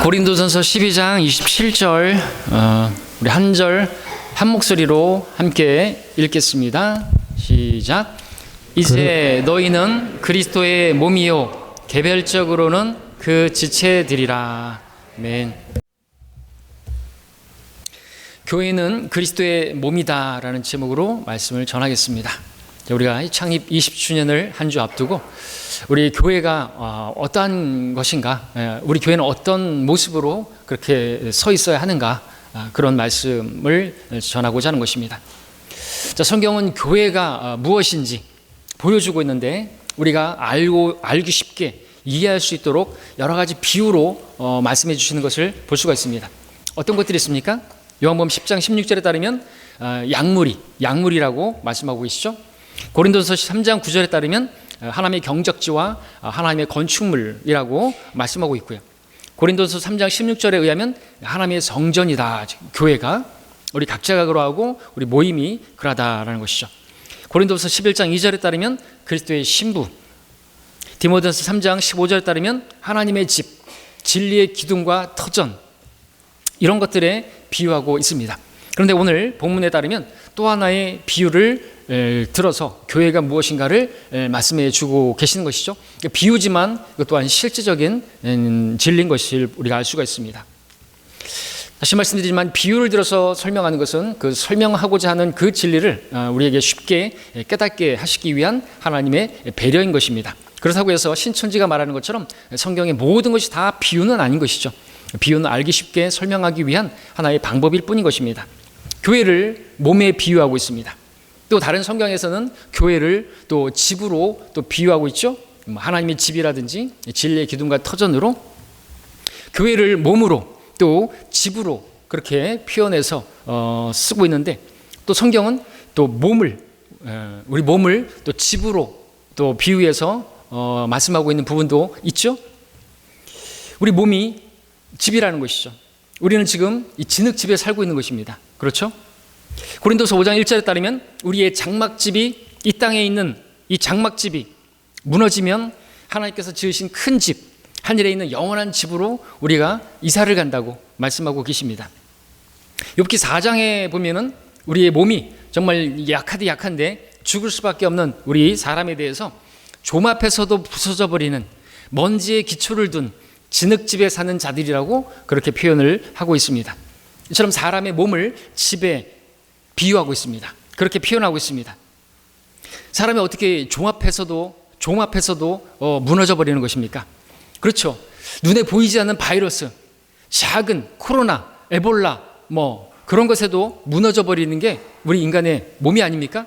고린도전서 12장 27절 우리 한 절 한 목소리로 함께 읽겠습니다. 시작. 이제 너희는 그리스도의 몸이요 개별적으로는 그 지체들이라. 아멘. 교회는 그리스도의 몸이다라는 제목으로 말씀을 전하겠습니다. 우리가 창립 20주년을 한 주 앞두고 우리 교회가 어떠한 것인가, 우리 교회는 어떤 모습으로 그렇게 서 있어야 하는가, 그런 말씀을 전하고자 하는 것입니다. 자, 성경은 교회가 무엇인지 보여주고 있는데 우리가 알기 쉽게 이해할 수 있도록 여러 가지 비유로 말씀해 주시는 것을 볼 수가 있습니다. 어떤 것들이 있습니까? 요한복음 10장 16절에 따르면 양물이라고 말씀하고 계시죠. 고린도전서 3장 9절에 따르면 하나님의 경적지와 하나님의 건축물이라고 말씀하고 있고요. 고린도전서 3장 16절에 의하면 하나님의 성전이다. 교회가 우리 각자가 그러하고 우리 모임이 그러하다라는 것이죠. 고린도전서 11장 2절에 따르면 그리스도의 신부, 디모데전서 3장 15절에 따르면 하나님의 집, 진리의 기둥과 터전, 이런 것들에 비유하고 있습니다. 그런데 오늘 본문에 따르면 또 하나의 비유를 들어서 교회가 무엇인가를 말씀해 주고 계시는 것이죠. 비유지만 그 또한 실제적인 진리인 것을 우리가 알 수가 있습니다. 다시 말씀드리지만 비유를 들어서 설명하는 것은 그 설명하고자 하는 그 진리를 우리에게 쉽게 깨닫게 하시기 위한 하나님의 배려인 것입니다. 그렇다고 해서 신천지가 말하는 것처럼 성경의 모든 것이 다 비유는 아닌 것이죠. 비유는 알기 쉽게 설명하기 위한 하나의 방법일 뿐인 것입니다. 교회를 몸에 비유하고 있습니다. 또 다른 성경에서는 교회를 또 집으로 또 비유하고 있죠. 하나님의 집이라든지 진리의 기둥과 터전으로 교회를 몸으로 또 집으로 그렇게 표현해서 쓰고 있는데, 또 성경은 또 우리 몸을 또 집으로 또 비유해서 말씀하고 있는 부분도 있죠. 우리 몸이 집이라는 것이죠. 우리는 지금 이 진흙집에 살고 있는 것입니다. 그렇죠? 고린도서 5장 1절에 따르면 우리의 장막집이, 이 땅에 있는 이 장막집이 무너지면 하나님께서 지으신 큰 집, 하늘에 있는 영원한 집으로 우리가 이사를 간다고 말씀하고 계십니다. 욥기 4장에 보면은 우리의 몸이 정말 약한데 죽을 수밖에 없는 우리 사람에 대해서 좀 앞에서도 부서져 버리는 먼지에 기초를 둔 진흙집에 사는 자들이라고 그렇게 표현을 하고 있습니다. 이처럼 사람의 몸을 집에 비유하고 있습니다. 그렇게 표현하고 있습니다. 사람이 어떻게 종 앞에서도 무너져 버리는 것입니까? 그렇죠. 눈에 보이지 않는 바이러스, 작은 코로나, 에볼라 그런 것에도 무너져 버리는 게 우리 인간의 몸이 아닙니까?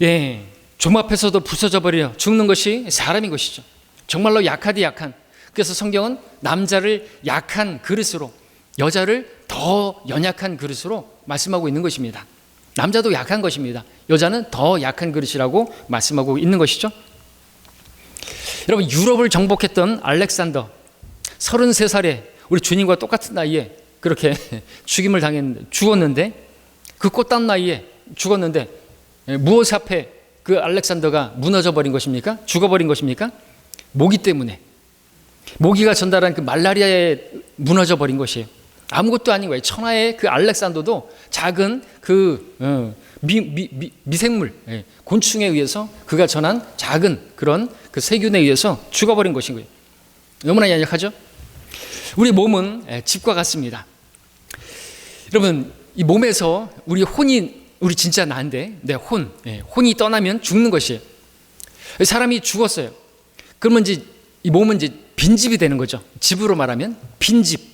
예, 종 앞에서도 부서져 버려 죽는 것이 사람인 것이죠. 정말로 약한. 그래서 성경은 남자를 약한 그릇으로, 여자를 더 연약한 그릇으로 말씀하고 있는 것입니다. 남자도 약한 것입니다. 여자는 더 약한 그릇이라고 말씀하고 있는 것이죠. 여러분, 유럽을 정복했던 알렉산더 33살에 우리 주님과 똑같은 나이에 그렇게 죽었는데, 그 꽃단 나이에 죽었는데 무엇 앞에 그 알렉산더가 무너져 버린 것입니까? 죽어버린 것입니까? 모기 때문에, 모기가 전달한 그 말라리아에 무너져 버린 것이에요. 아무것도 아닌 거예요. 천하의 그 알렉산더도 작은 그 미생물, 곤충에 의해서 그가 전한 작은 그런 그 세균에 의해서 죽어버린 것인 거예요. 너무나 연약하죠? 우리 몸은 집과 같습니다. 여러분, 이 몸에서 우리 진짜 나인데 혼이 떠나면 죽는 것이에요. 사람이 죽었어요. 그러면 이제 이 몸은 이제 빈집이 되는 거죠. 집으로 말하면 빈집.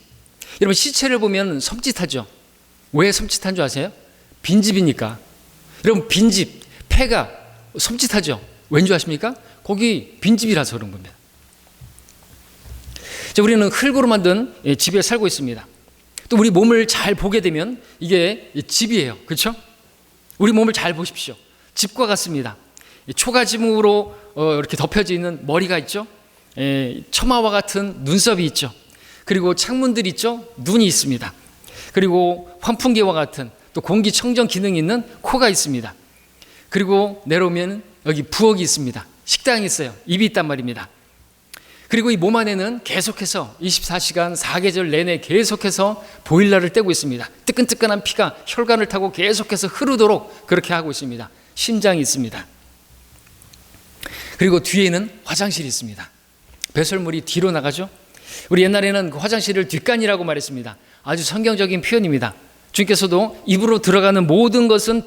여러분, 시체를 보면 섬찟하죠. 왜 섬찟한 줄 아세요? 빈집이니까. 여러분, 빈집, 폐가 섬찟하죠. 왠 줄 아십니까? 거기 빈집이라서 그런 겁니다. 우리는 흙으로 만든 집에 살고 있습니다. 또 우리 몸을 잘 보게 되면 이게 집이에요. 그렇죠? 우리 몸을 잘 보십시오. 집과 같습니다. 초가집으로 이렇게 덮여져 있는 머리가 있죠. 처마와 같은 눈썹이 있죠. 그리고 창문들이 있죠. 눈이 있습니다. 그리고 환풍기와 같은 또 공기청정 기능이 있는 코가 있습니다. 그리고 내려오면 여기 부엌이 있습니다. 식당이 있어요. 입이 있단 말입니다. 그리고 이 몸 안에는 계속해서 24시간 4계절 내내 계속해서 보일러를 떼고 있습니다. 뜨끈뜨끈한 피가 혈관을 타고 계속해서 흐르도록 그렇게 하고 있습니다. 심장이 있습니다. 그리고 뒤에는 화장실이 있습니다. 배설물이 뒤로 나가죠. 우리 옛날에는 그 화장실을 뒷간이라고 말했습니다. 아주 성경적인 표현입니다. 주님께서도 입으로 들어가는 모든 것은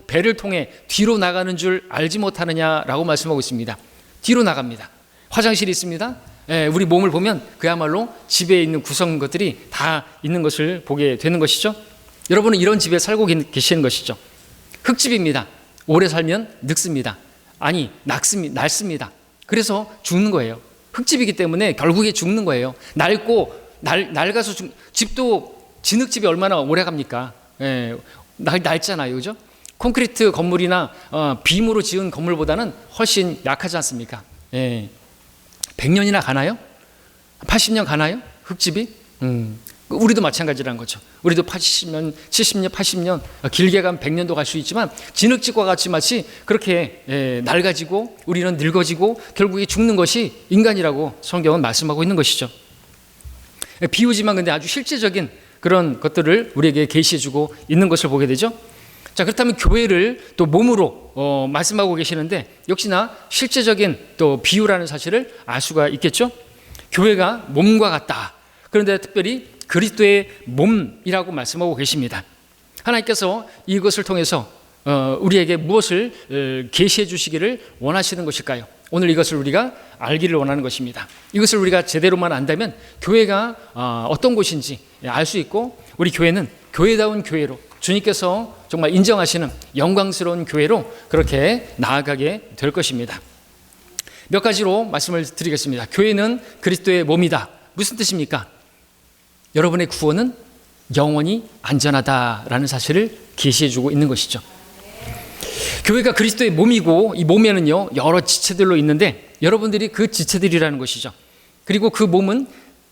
배를 통해 뒤로 나가는 줄 알지 못하느냐라고 말씀하고 있습니다. 뒤로 나갑니다. 화장실이 있습니다. 우리 몸을 보면 그야말로 집에 있는 구성 것들이 다 있는 것을 보게 되는 것이죠. 여러분은 이런 집에 살고 계시는 것이죠. 흙집입니다. 오래 살면 늙습니다. 아니, 낡습니다. 그래서 죽는 거예요. 흙집이기 때문에 결국에 죽는 거예요. 낡아서 집도 진흙집이 얼마나 오래 갑니까? 낡잖아요. 그죠? 콘크리트 건물이나 빔으로 지은 건물보다는 훨씬 약하지 않습니까? 100년이나 가나요? 80년 가나요? 흙집이? 우리도 마찬가지라는 거죠. 우리도 80년, 70년, 80년, 길게 가면 100년도 갈 수 있지만 진흙집과 같이 마치 그렇게 낡아지고 우리는 늙어지고 결국에 죽는 것이 인간이라고 성경은 말씀하고 있는 것이죠. 비유지만 근데 아주 실제적인 그런 것들을 우리에게 계시해주고 있는 것을 보게 되죠. 자, 그렇다면 교회를 또 몸으로 말씀하고 계시는데 역시나 실제적인 또 비유라는 사실을 알 수가 있겠죠. 교회가 몸과 같다. 그런데 특별히 그리스도의 몸이라고 말씀하고 계십니다. 하나님께서 이것을 통해서 우리에게 무엇을 계시해 주시기를 원하시는 것일까요? 오늘 이것을 우리가 알기를 원하는 것입니다. 이것을 우리가 제대로만 안다면 교회가 어떤 곳인지 알 수 있고 우리 교회는 교회다운 교회로 주님께서 정말 인정하시는 영광스러운 교회로 그렇게 나아가게 될 것입니다. 몇 가지로 말씀을 드리겠습니다. 교회는 그리스도의 몸이다. 무슨 뜻입니까? 여러분의 구원은 영원히 안전하다라는 사실을 계시해주고 있는 것이죠. 교회가 그리스도의 몸이고 이 몸에는요 여러 지체들로 있는데 여러분들이 그 지체들이라는 것이죠. 그리고 그 몸은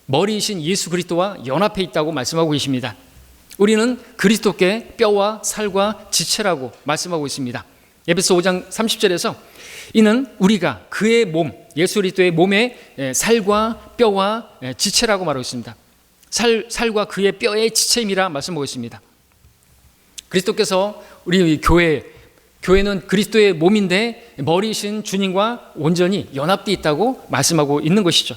머리이신 예수 그리스도와 연합해 있다고 말씀하고 계십니다. 우리는 그리스도께 뼈와 살과 지체라고 말씀하고 있습니다. 에베소 5장 30절에서 이는 우리가 그의 몸, 예수 그리스도의 몸의 살과 뼈와 지체라고 말하고 있습니다. 살과 그의 뼈의 지체임이라 말씀하고 있습니다. 그리스도께서 우리 교회는 그리스도의 몸인데 머리이신 주님과 온전히 연합되어 있다고 말씀하고 있는 것이죠.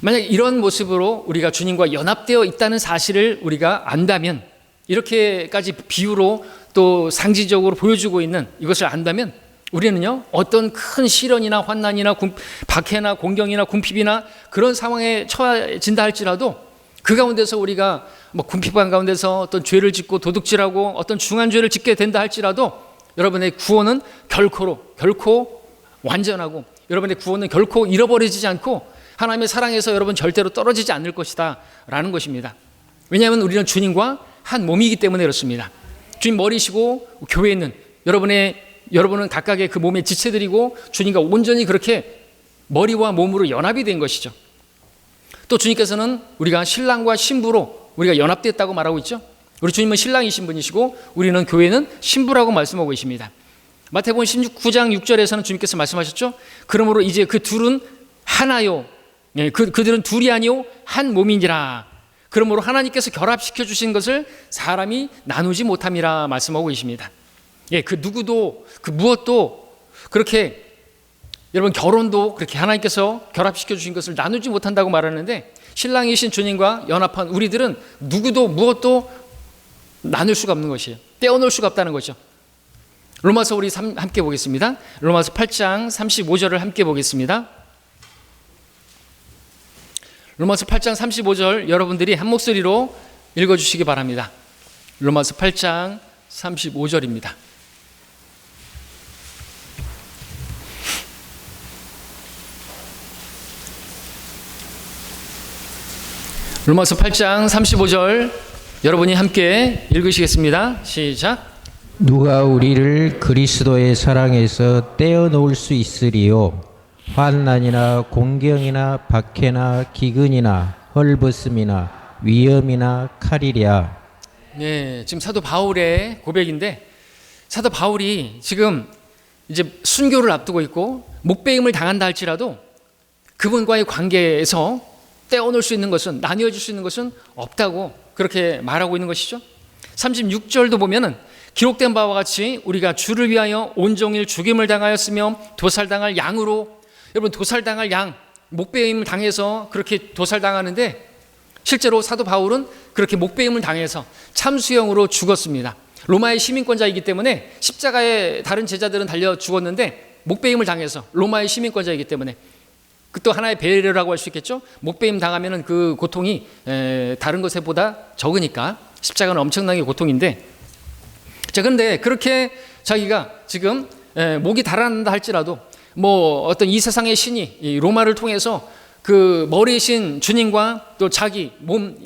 만약 이런 모습으로 우리가 주님과 연합되어 있다는 사실을 우리가 안다면, 이렇게까지 비유로 또 상징적으로 보여주고 있는 이것을 안다면 우리는요 어떤 큰 시련이나 환난이나 박해나 공경이나 궁핍이나 그런 상황에 처해진다 할지라도 그 가운데서 우리가 궁핍한 가운데서 어떤 죄를 짓고 도둑질하고 어떤 중한 죄를 짓게 된다 할지라도 여러분의 구원은 결코 완전하고 여러분의 구원은 결코 잃어버리지 않고 하나님의 사랑에서 여러분 절대로 떨어지지 않을 것이다 라는 것입니다. 왜냐하면 우리는 주님과 한 몸이기 때문에 그렇습니다. 주님 머리시고 교회는 여러분은 각각의 그 몸의 지체들이고 주님과 온전히 그렇게 머리와 몸으로 연합이 된 것이죠. 또 주님께서는 우리가 신랑과 신부로 우리가 연합됐다고 말하고 있죠. 우리 주님은 신랑이신 분이시고 우리는 교회는 신부라고 말씀하고 계십니다. 마태복음 19장 6절에서는 주님께서 말씀하셨죠. 그러므로 이제 그 둘은 하나요. 그들은 둘이 아니요 한 몸이니라. 그러므로 하나님께서 결합시켜 주신 것을 사람이 나누지 못함이라 말씀하고 계십니다. 그 누구도 그 무엇도 그렇게 여러분 결혼도 그렇게 하나님께서 결합시켜 주신 것을 나누지 못한다고 말하는데 신랑이신 주님과 연합한 우리들은 누구도 무엇도 나눌 수가 없는 것이에요. 떼어놓을 수가 없다는 거죠. 로마서 우리 함께 보겠습니다. 로마서 8장 35절을 함께 보겠습니다. 로마서 8장 35절 여러분들이 한 목소리로 읽어주시기 바랍니다. 로마서 8장 35절입니다. 로마서 8장 35절 여러분이 함께 읽으시겠습니다. 시작. 누가 우리를 그리스도의 사랑에서 떼어놓을 수 있으리요? 환난이나 공경이나 박해나 기근이나 헐벗음이나 위험이나 칼이랴. 네, 지금 사도 바울의 고백인데 사도 바울이 지금 이제 순교를 앞두고 있고 목배임을 당한다 할지라도 그분과의 관계에서 떼어놓을 수 있는 것은, 나뉘어질 수 있는 것은 없다고 그렇게 말하고 있는 것이죠. 36절도 보면은 기록된 바와 같이 우리가 주를 위하여 온종일 죽임을 당하였으며 도살당할 양으로, 여러분 도살당할 양, 목베임을 당해서 그렇게 도살당하는데 실제로 사도 바울은 그렇게 목베임을 당해서 참수형으로 죽었습니다. 로마의 시민권자이기 때문에 십자가에 다른 제자들은 달려 죽었는데 목베임을 당해서 로마의 시민권자이기 때문에 그 또 하나의 배려라고 할 수 있겠죠. 목베임 당하면은 그 고통이 다른 것보다 적으니까 십자가는 엄청나게 고통인데, 자 그런데 그렇게 자기가 지금 목이 달아난다 할지라도 뭐 어떤 이 세상의 신이 이 로마를 통해서 그 머리이신 주님과 또 자기 몸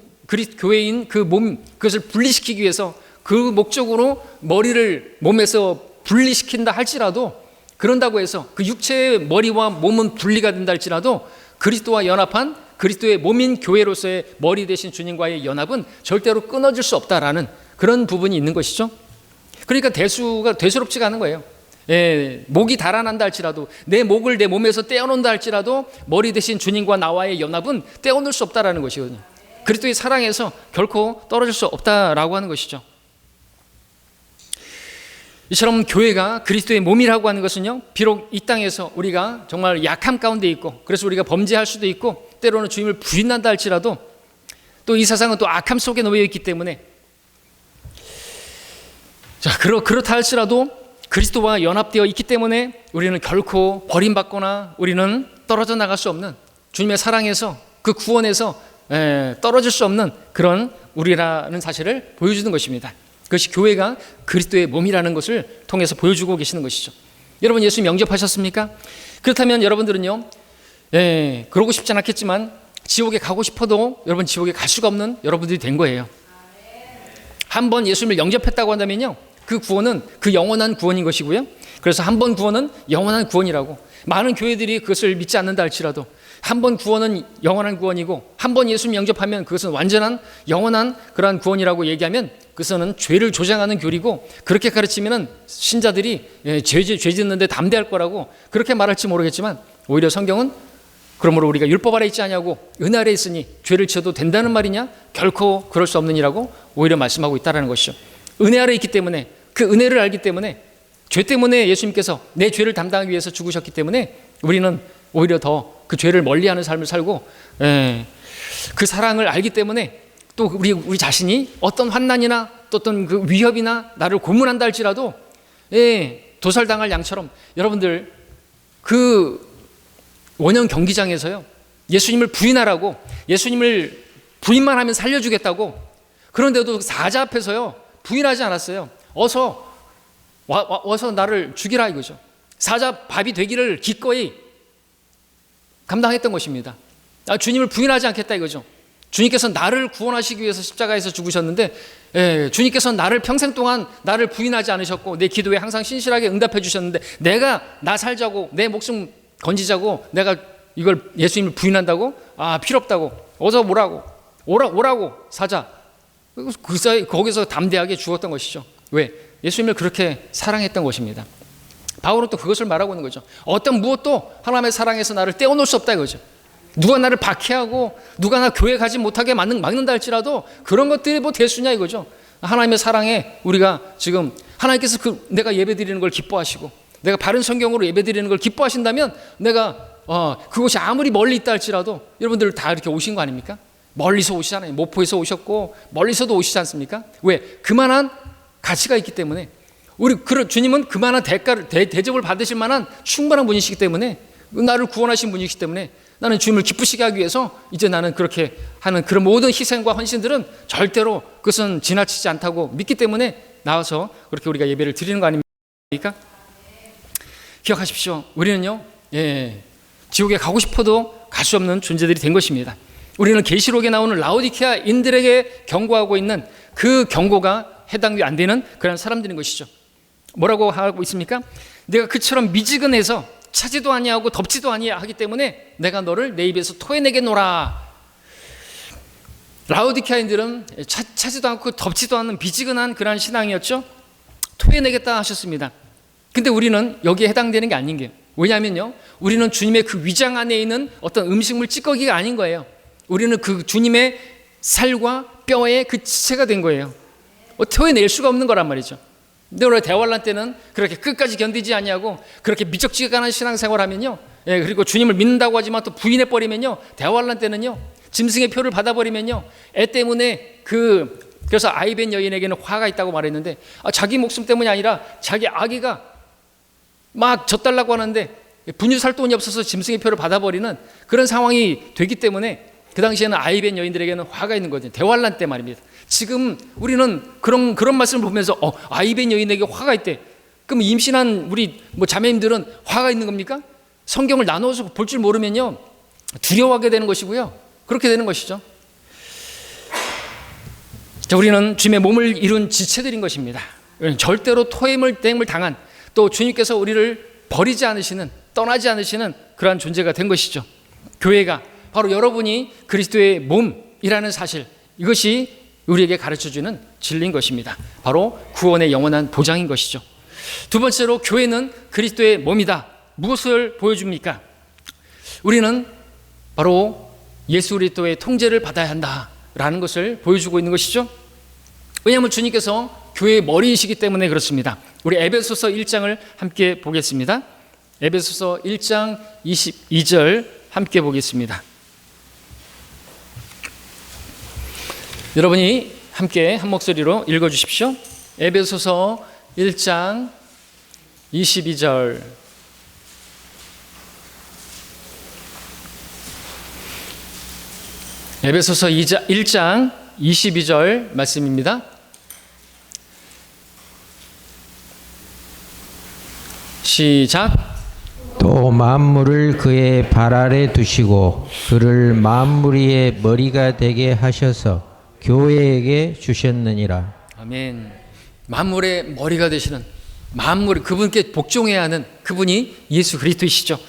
교회인 그 몸, 그것을 분리시키기 위해서 그 목적으로 머리를 몸에서 분리시킨다 할지라도, 그런다고 해서 그 육체의 머리와 몸은 분리가 된다 할지라도 그리스도와 연합한 그리스도의 몸인 교회로서의 머리 되신 주님과의 연합은 절대로 끊어질 수 없다라는 그런 부분이 있는 것이죠. 그러니까 대수롭지가 않은 거예요. 목이 달아난다 할지라도, 내 목을 내 몸에서 떼어놓는다 할지라도 머리 대신 주님과 나와의 연합은 떼어놓을 수 없다라는 것이거든요. 그리스도의 사랑에서 결코 떨어질 수 없다라고 하는 것이죠. 이처럼 교회가 그리스도의 몸이라고 하는 것은요, 비록 이 땅에서 우리가 정말 약함 가운데 있고, 그래서 우리가 범죄할 수도 있고 때로는 주님을 부인한다 할지라도, 또 이 세상은 또 악함 속에 놓여 있기 때문에, 자 그렇다 할지라도 그리스도와 연합되어 있기 때문에 우리는 결코 버림받거나 우리는 떨어져 나갈 수 없는, 주님의 사랑에서 그 구원에서 떨어질 수 없는 그런 우리라는 사실을 보여주는 것입니다. 그것이 교회가 그리스도의 몸이라는 것을 통해서 보여주고 계시는 것이죠. 여러분 예수님 영접하셨습니까? 그렇다면 여러분들은요, 그러고 싶진 않겠지만 지옥에 가고 싶어도 여러분 지옥에 갈 수가 없는 여러분들이 된 거예요. 한번 예수님을 영접했다고 한다면요, 그 구원은 그 영원한 구원인 것이고요. 그래서 한 번 구원은 영원한 구원이라고, 많은 교회들이 그것을 믿지 않는다 할지라도 한 번 구원은 영원한 구원이고, 한 번 예수님 영접하면 그것은 완전한 영원한 그러한 구원이라고 얘기하면 그것은 죄를 조장하는 교리고, 그렇게 가르치면 신자들이 죄 짓는데 담대할 거라고 그렇게 말할지 모르겠지만, 오히려 성경은 그러므로 우리가 율법 아래 있지 아니하고 은혜 아래 있으니 죄를 지어도 된다는 말이냐? 결코 그럴 수 없느니라고 오히려 말씀하고 있다는 것이죠. 은혜 아래 있기 때문에, 그 은혜를 알기 때문에, 죄 때문에 예수님께서 내 죄를 담당하기 위해서 죽으셨기 때문에 우리는 오히려 더 그 죄를 멀리하는 삶을 살고, 그 사랑을 알기 때문에 또 우리 자신이 어떤 환난이나 또 어떤 그 위협이나 나를 고문한다 할지라도 도살당할 양처럼, 여러분들 그 원형 경기장에서요, 예수님을 부인하라고, 예수님을 부인만 하면 살려주겠다고, 그런데도 사자 앞에서요 부인하지 않았어요. 어서 나를 죽이라 이거죠. 사자 밥이 되기를 기꺼이 감당했던 것입니다. 주님을 부인하지 않겠다 이거죠. 주님께서 나를 구원하시기 위해서 십자가에서 죽으셨는데, 주님께서는 나를 평생 동안 나를 부인하지 않으셨고 내 기도에 항상 신실하게 응답해 주셨는데, 내가 나 살자고, 내 목숨 건지자고 내가 이걸 예수님을 부인한다고? 필요 없다고. 어서 오라고 사자. 거기서 담대하게 죽었던 것이죠. 왜? 예수님을 그렇게 사랑했던 것입니다. 바울은 또 그것을 말하고 있는 거죠. 어떤 무엇도 하나님의 사랑에서 나를 떼어놓을 수 없다 이거죠. 누가 나를 박해하고 누가 나 교회 가지 못하게 막는다 할지라도 그런 것들이 뭐 대수냐 이거죠. 하나님의 사랑에 우리가 지금 하나님께서 내가 예배드리는 걸 기뻐하시고, 내가 바른 성경으로 예배드리는 걸 기뻐하신다면, 내가 그곳이 아무리 멀리 있다 할지라도 여러분들 다 이렇게 오신 거 아닙니까? 멀리서 오시잖아요. 모포에서 오셨고 멀리서도 오시지 않습니까? 왜? 그만한 가치가 있기 때문에, 주님은 그만한 대접을 받으실 만한 충분한 분이시기 때문에, 나를 구원하신 분이시기 때문에 나는 주님을 기쁘시게 하기 위해서 이제 나는 그렇게 하는 그런 모든 희생과 헌신들은 절대로 그것은 지나치지 않다고 믿기 때문에 나와서 그렇게 우리가 예배를 드리는 거 아닙니까? 기억하십시오. 우리는요, 지옥에 가고 싶어도 갈 수 없는 존재들이 된 것입니다. 우리는 계시록에 나오는 라오디케아인들에게 경고하고 있는 그 경고가 해당이 안 되는 그런 사람들인 것이죠. 뭐라고 하고 있습니까? 내가 그처럼 미지근해서 차지도 아니하고 덥지도 아니하기 때문에 내가 너를 내 입에서 토해내겠노라. 라오디케아인들은 차지도 않고 덥지도 않은 미지근한 그런 신앙이었죠. 토해내겠다 하셨습니다. 근데 우리는 여기에 해당되는 게 아닌 게, 왜냐하면요, 우리는 주님의 그 위장 안에 있는 어떤 음식물 찌꺼기가 아닌 거예요. 우리는 그 주님의 살과 뼈의 그 지체가 된 거예요. 토해낼 수가 없는 거란 말이죠. 근데 오늘 대환란 때는 그렇게 끝까지 견디지 않냐고 그렇게 미적지근한 신앙생활 하면요, 그리고 주님을 믿는다고 하지만 또 부인해버리면요, 대환란 때는요, 짐승의 표를 받아버리면요, 애 때문에 그래서 아이벤 여인에게는 화가 있다고 말했는데, 자기 목숨 때문이 아니라 자기 아기가 막 젖달라고 하는데 분유 살 돈이 없어서 짐승의 표를 받아버리는 그런 상황이 되기 때문에 그 당시에는 아이벤 여인들에게는 화가 있는 거죠. 대환란 때 말입니다. 지금 우리는 그런 말씀을 보면서 아이벤 여인에게 화가 있대. 그럼 임신한 우리 자매님들은 화가 있는 겁니까? 성경을 나눠서 볼 줄 모르면요, 두려워하게 되는 것이고요, 그렇게 되는 것이죠. 자, 우리는 주님의 몸을 이룬 지체들인 것입니다. 절대로 토해물 땡을 당한, 또 주님께서 우리를 버리지 않으시는, 떠나지 않으시는 그러한 존재가 된 것이죠. 교회가 바로 여러분이 그리스도의 몸이라는 사실, 이것이 우리에게 가르쳐주는 진리인 것입니다. 바로 구원의 영원한 보장인 것이죠. 두 번째로, 교회는 그리스도의 몸이다. 무엇을 보여줍니까? 우리는 바로 예수 그리스도의 통제를 받아야 한다라는 것을 보여주고 있는 것이죠. 왜냐하면 주님께서 교회의 머리이시기 때문에 그렇습니다. 우리 에베소서 1장을 함께 보겠습니다. 에베소서 1장 22절 함께 보겠습니다. 여러분이 함께 한 목소리로 읽어주십시오. 에베소서 1장 22절. 에베소서 1장 22절 말씀입니다. 시작. 또 만물을 그의 발 아래 두시고 그를 만물 위의 머리가 되게 하셔서 교회에게 주셨느니라. 아멘. 만물의 머리가 되시는, 만물, 그분께 복종해야 하는 그분이 예수 그리스도이시죠.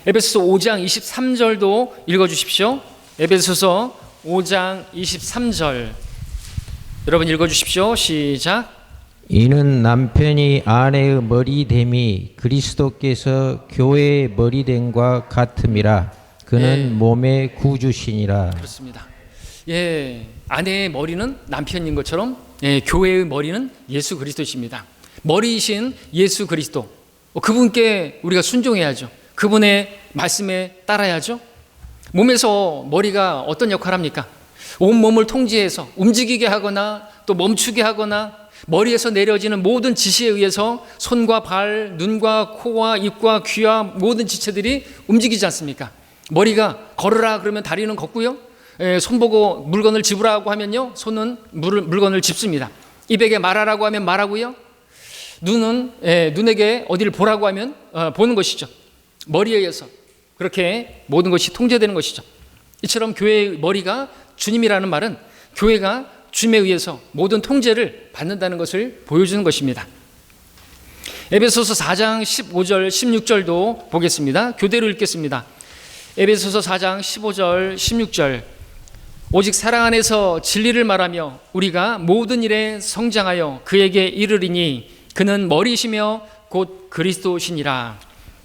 에베소서 5장 23절도 읽어주십시오. 에베소서 5장 23절 여러분 읽어주십시오. 시작. 이는 남편이 아내의 머리됨이 그리스도께서 교회의 머리됨과 같음이라. 그는 몸의 구주시니라. 그렇습니다. 아내의 머리는 남편인 것처럼 교회의 머리는 예수 그리스도이십니다. 머리이신 예수 그리스도, 그분께 우리가 순종해야죠. 그분의 말씀에 따라야죠. 몸에서 머리가 어떤 역할을 합니까? 온 몸을 통제해서 움직이게 하거나 또 멈추게 하거나, 머리에서 내려지는 모든 지시에 의해서 손과 발, 눈과 코와 입과 귀와 모든 지체들이 움직이지 않습니까? 머리가 걸으라 그러면 다리는 걷고요, 손 보고 물건을 집으라고 하면요, 손은 물건을 집습니다. 입에게 말하라고 하면 말하고요, 눈은 눈에게 어디를 보라고 하면 보는 것이죠. 머리에 의해서 그렇게 모든 것이 통제되는 것이죠. 이처럼 교회의 머리가 주님이라는 말은 교회가 주님에 의해서 모든 통제를 받는다는 것을 보여주는 것입니다. 에베소서 4장 15절 16절도 보겠습니다. 교대로 읽겠습니다. 에베소서 4장 15절 16절. 오직 사랑 안에서 진리를 말하며 우리가 모든 일에 성장하여 그에게 이르리니 그는 머리이시며 곧 그리스도시니라.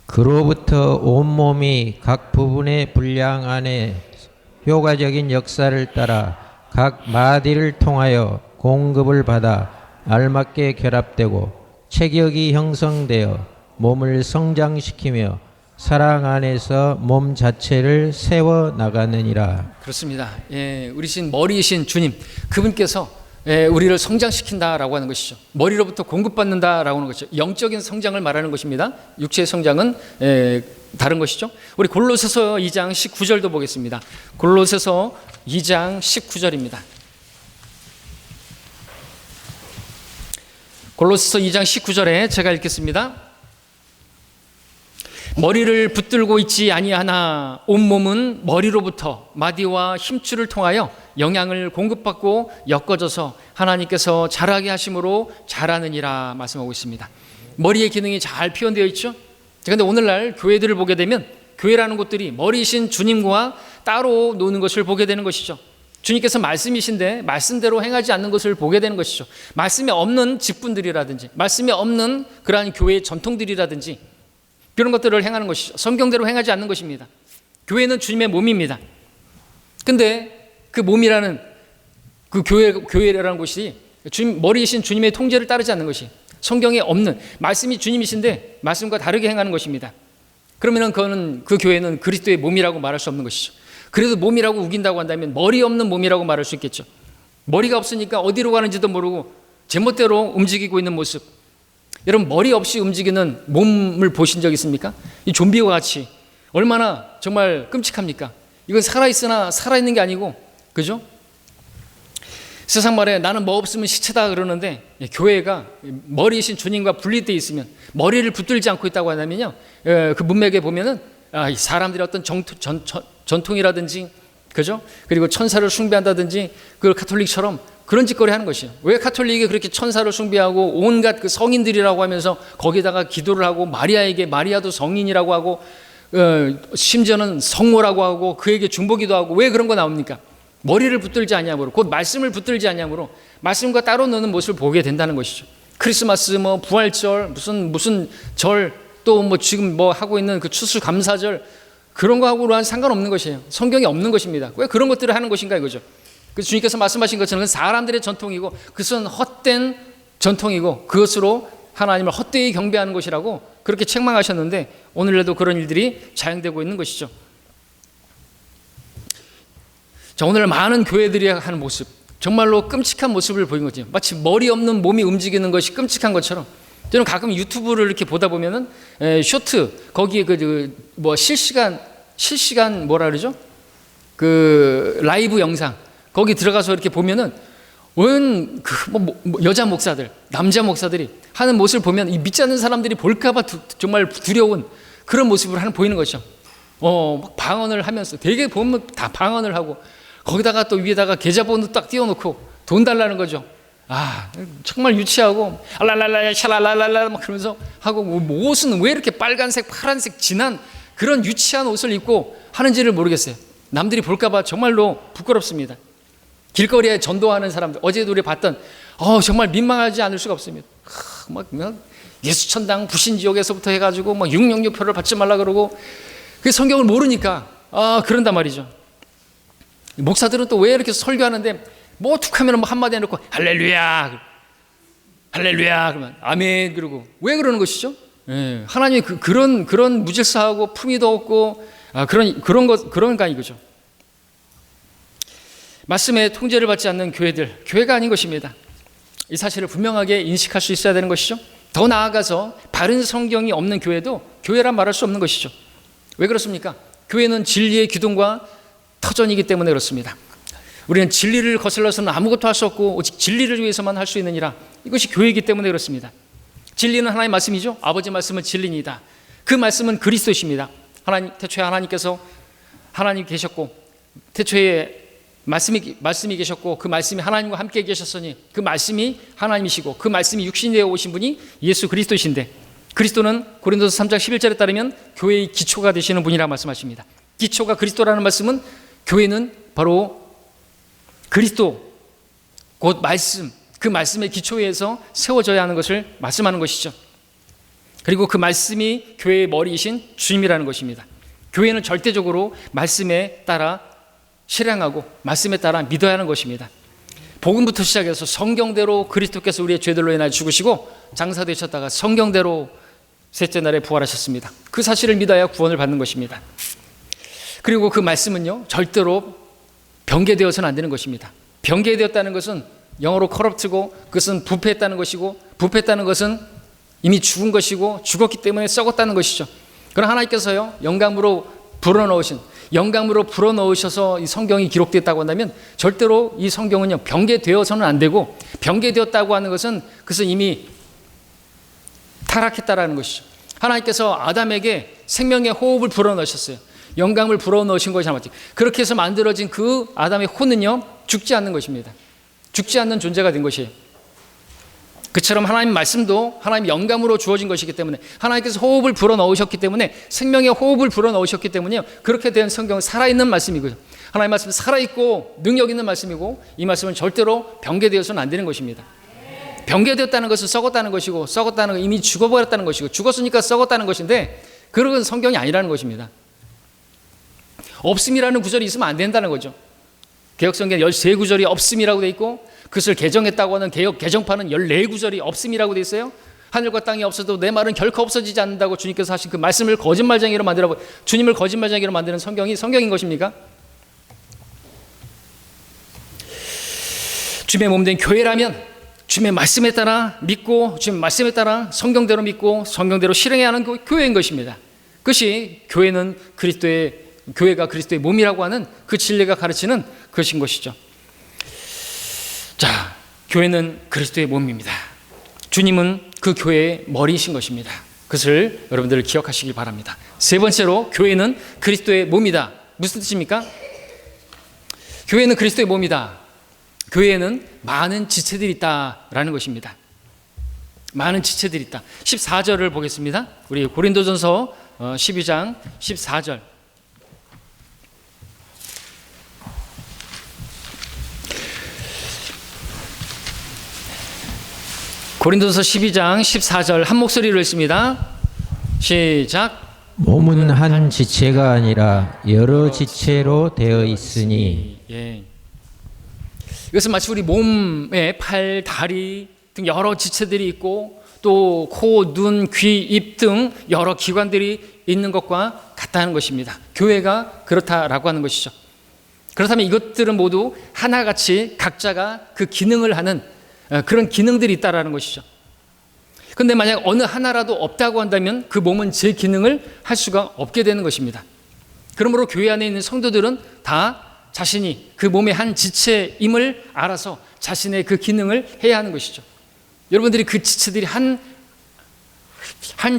그로부터 온몸이 각 부분의 분량 안에 효과적인 역사를 따라 각 마디를 통하여 공급을 받아 알맞게 결합되고 체격이 형성되어 몸을 성장시키며 사랑 안에서 몸 자체를 세워 나가느니라. 그렇습니다. 우리 신 머리이신 주님, 그분께서 우리를 성장시킨다라고 하는 것이죠. 머리로부터 공급받는다라고 하는 것이죠. 영적인 성장을 말하는 것입니다. 육체의 성장은 다른 것이죠. 우리 골로새서 2장 19절도 보겠습니다. 골로새서 2장 19절입니다. 골로새서 2장 19절에 제가 읽겠습니다. 머리를 붙들고 있지 아니하나 온몸은 머리로부터 마디와 힘줄을 통하여 영양을 공급받고 엮어져서 하나님께서 자라게 하심으로 자라느니라 말씀하고 있습니다. 머리의 기능이 잘 표현되어 있죠. 그런데 오늘날 교회들을 보게 되면 교회라는 곳들이 머리이신 주님과 따로 노는 것을 보게 되는 것이죠. 주님께서 말씀이신데 말씀대로 행하지 않는 것을 보게 되는 것이죠. 말씀이 없는 직분들이라든지 말씀이 없는 그러한 교회의 전통들이라든지 그런 것들을 행하는 것이죠. 성경대로 행하지 않는 것입니다. 교회는 주님의 몸입니다. 근데 그 몸이라는 그 교회라는 곳이 머리이신 주님의 통제를 따르지 않는 것이, 성경에 없는, 말씀이 주님이신데 말씀과 다르게 행하는 것입니다. 그러면 그 교회는 그리스도의 몸이라고 말할 수 없는 것이죠. 그래도 몸이라고 우긴다고 한다면 머리 없는 몸이라고 말할 수 있겠죠. 머리가 없으니까 어디로 가는지도 모르고 제멋대로 움직이고 있는 모습. 여러분, 머리 없이 움직이는 몸을 보신 적 있습니까? 이 좀비와 같이 얼마나 정말 끔찍합니까? 이건 살아있으나 살아있는 게 아니고, 그죠? 세상 말에 나는 뭐 없으면 시체다 그러는데, 교회가 머리이신 주님과 분리되어 있으면, 머리를 붙들지 않고 있다고 한다면요, 그 문맥에 보면은 사람들이 어떤 전통이라든지, 그죠? 그리고 천사를 숭배한다든지, 그 카톨릭처럼 그런 짓거리 하는 것이에요. 왜 카톨릭이 그렇게 천사를 숭배하고 온갖 그 성인들이라고 하면서 거기다가 기도를 하고 마리아에게, 마리아도 성인이라고 하고 심지어는 성모라고 하고 그에게 중보기도 하고, 왜 그런 거 나옵니까? 머리를 붙들지 아니함으로, 곧 말씀을 붙들지 아니함으로 말씀과 따로 노는 모습을 보게 된다는 것이죠. 크리스마스, 뭐 부활절, 무슨 절, 또 뭐 지금 뭐 하고 있는 그 추수감사절, 그런 거하고는 상관없는 것이에요. 성경에 없는 것입니다. 왜 그런 것들을 하는 것인가 이거죠. 그래서 주님께서 말씀하신 것처럼 그건 사람들의 전통이고, 그것은 헛된 전통이고, 그것으로 하나님을 헛되이 경배하는 것이라고 그렇게 책망하셨는데, 오늘날도 그런 일들이 자행되고 있는 것이죠. 자, 오늘 많은 교회들이 하는 모습, 정말로 끔찍한 모습을 보인 거죠. 마치 머리 없는 몸이 움직이는 것이 끔찍한 것처럼. 저는 가끔 유튜브를 이렇게 보다 보면은 쇼트, 거기에 실시간 뭐라 그러죠? 그 라이브 영상, 거기 들어가서 이렇게 보면은 여자 목사들, 남자 목사들이 하는 모습을 보면 이 믿지 않는 사람들이 볼까봐 정말 두려운 그런 모습을 보이는 거죠. 막 방언을 하면서, 되게 보면 다 방언을 하고, 거기다가 또 위에다가 계좌번호 딱 띄워놓고 돈 달라는 거죠. 정말 유치하고, 알랄랄라 샤랄랄랄라 막 그러면서 하고, 옷은 왜 이렇게 빨간색, 파란색 진한 그런 유치한 옷을 입고 하는지를 모르겠어요. 남들이 볼까봐 정말로 부끄럽습니다. 길거리에 전도하는 사람들, 어제도 우리 봤던, 정말 민망하지 않을 수가 없습니다. 막 예수천당 부신지옥에서부터 해가지고 막 666표를 받지 말라 그러고, 그 성경을 모르니까 그런단 말이죠. 목사들은 또 왜 이렇게 설교하는데 뭐 툭하면 뭐 한마디 해놓고 할렐루야, 할렐루야 그러면 아멘, 그러고 왜 그러는 것이죠? 하나님이 그런 무질서하고 품위도 없고 그런가 이거죠. 말씀에 통제를 받지 않는 교회가 아닌 것입니다. 이 사실을 분명하게 인식할 수 있어야 되는 것이죠. 더 나아가서 바른 성경이 없는 교회도 교회란 말할 수 없는 것이죠. 왜 그렇습니까? 교회는 진리의 기둥과 터전이기 때문에 그렇습니다. 우리는 진리를 거슬러서는 아무것도 할 수 없고 오직 진리를 위해서만 할 수 있느니라. 이것이 교회이기 때문에 그렇습니다. 진리는 하나님의 말씀이죠. 아버지 말씀은 진리니다. 그 말씀은 그리스도십니다. 태초에 하나님 계셨고, 태초에 말씀이 계셨고, 그 말씀이 하나님과 함께 계셨으니 그 말씀이 하나님이시고, 그 말씀이 육신이 되어 오신 분이 예수 그리스도이신데, 그리스도는 고린도서 3장 11절에 따르면 교회의 기초가 되시는 분이라 말씀하십니다. 기초가 그리스도라는 말씀은, 교회는 바로 그리스도, 곧 말씀, 그 말씀의 기초에서 세워져야 하는 것을 말씀하는 것이죠. 그리고 그 말씀이 교회의 머리이신 주님이라는 것입니다. 교회는 절대적으로 말씀에 따라 실행하고 말씀에 따라 믿어야 하는 것입니다. 복음부터 시작해서 성경대로 그리스도께서 우리의 죄들로 인하여 죽으시고 장사되셨다가 성경대로 셋째 날에 부활하셨습니다. 그 사실을 믿어야 구원을 받는 것입니다. 그리고 그 말씀은요, 절대로 변개되어서는 안 되는 것입니다. 변개되었다는 것은 영어로 corrupt고, 그것은 부패했다는 것이고, 부패했다는 것은 이미 죽은 것이고, 죽었기 때문에 썩었다는 것이죠. 그러나 하나님께서요, 영감으로 불어넣으셔서 이 성경이 기록됐다고 한다면 절대로 이 성경은요, 변개되어서는 안 되고, 변개되었다고 하는 것은 그것은 이미 타락했다라는 것이죠. 하나님께서 아담에게 생명의 호흡을 불어넣으셨어요. 영감을 불어넣으신 것이 맞지. 그렇게 해서 만들어진 그 아담의 혼은요, 죽지 않는 것입니다. 죽지 않는 존재가 된 것이에요. 그처럼 하나님 말씀도 하나님 영감으로 주어진 것이기 때문에, 하나님께서 호흡을 불어넣으셨기 때문에, 생명의 호흡을 불어넣으셨기 때문에 그렇게 된 성경은 살아있는 말씀이고요. 하나님 말씀은 살아있고 능력 있는 말씀이고, 이 말씀은 절대로 변개되어서는 안 되는 것입니다. 변개되었다는 것은 썩었다는 것이고, 썩었다는 건 이미 죽어버렸다는 것이고, 죽었으니까 썩었다는 것인데, 그런 성경이 아니라는 것입니다. 없음이라는 구절이 있으면 안 된다는 거죠. 개혁성경 13구절이 없음이라고 돼 있고 그것을 개정했다고 하는 개혁 개정판은 14구절이 없음이라고 돼 있어요. 하늘과 땅이 없어도 내 말은 결코 없어지지 않는다고 주님께서 하신 그 말씀을 거짓말쟁이로 만들어, 주님을 거짓말쟁이로 만드는 성경이 성경인 것입니까? 주님의 몸된 교회라면 주님의 말씀에 따라 믿고 주님의 말씀에 따라 성경대로 믿고 성경대로 실행해야 하는 교회인 것입니다. 그것이 교회가 그리스도의 몸이라고 하는 그 진리가 가르치는 것인 것이죠. 자, 교회는 그리스도의 몸입니다. 주님은 그 교회의 머리이신 것입니다. 그것을 여러분들 기억하시길 바랍니다. 세 번째로 교회는 그리스도의 몸이다. 무슨 뜻입니까? 교회는 그리스도의 몸이다. 교회에는 많은 지체들이 있다라는 것입니다. 많은 지체들이 있다. 14절을 보겠습니다. 우리 고린도전서 12장 14절. 고린도서 12장 14절 한 목소리로 읽습니다. 시작. 몸은 한 지체가 아니라 여러 지체로 되어 있으니. 예. 이것은 마치 우리 몸에 팔, 다리 등 여러 지체들이 있고 또 코, 눈, 귀, 입 등 여러 기관들이 있는 것과 같다는 것입니다. 교회가 그렇다라고 하는 것이죠. 그렇다면 이것들은 모두 하나같이 각자가 그 기능을 하는 그런 기능들이 있다라는 것이죠. 그런데 만약 어느 하나라도 없다고 한다면 그 몸은 제 기능을 할 수가 없게 되는 것입니다. 그러므로 교회 안에 있는 성도들은 다 자신이 그 몸의 한 지체임을 알아서 자신의 그 기능을 해야 하는 것이죠. 여러분들이 그 지체들이 한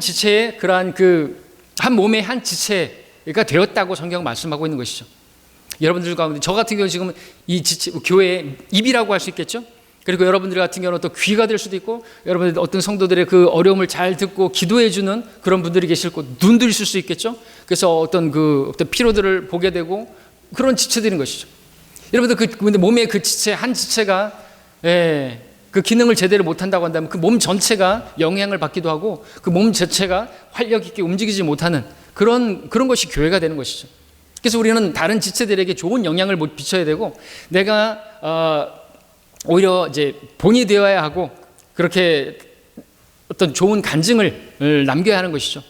지체의 그러한 한 몸의 한 지체가 되었다고 성경 말씀하고 있는 것이죠. 여러분들 가운데 저 같은 경우는 지금 이 지체, 교회의 입이라고 할 수 있겠죠. 그리고 여러분들 같은 경우는 또 귀가 될 수도 있고 여러분들 어떤 성도들의 그 어려움을 잘 듣고 기도해 주는 그런 분들이 계실 거고 눈도 있을 수 있겠죠. 그래서 어떤 피로들을 보게 되고 그런 지체들인 것이죠. 여러분들 근데 몸의 그 지체 한 지체가 그 기능을 제대로 못한다고 한다면 그 몸 전체가 영향을 받기도 하고 그 몸 자체가 활력 있게 움직이지 못하는 그런 것이 교회가 되는 것이죠. 그래서 우리는 다른 지체들에게 좋은 영향을 비춰야 되고 내가 오히려 이제 본이 되어야 하고 그렇게 어떤 좋은 간증을 남겨야 하는 것이죠.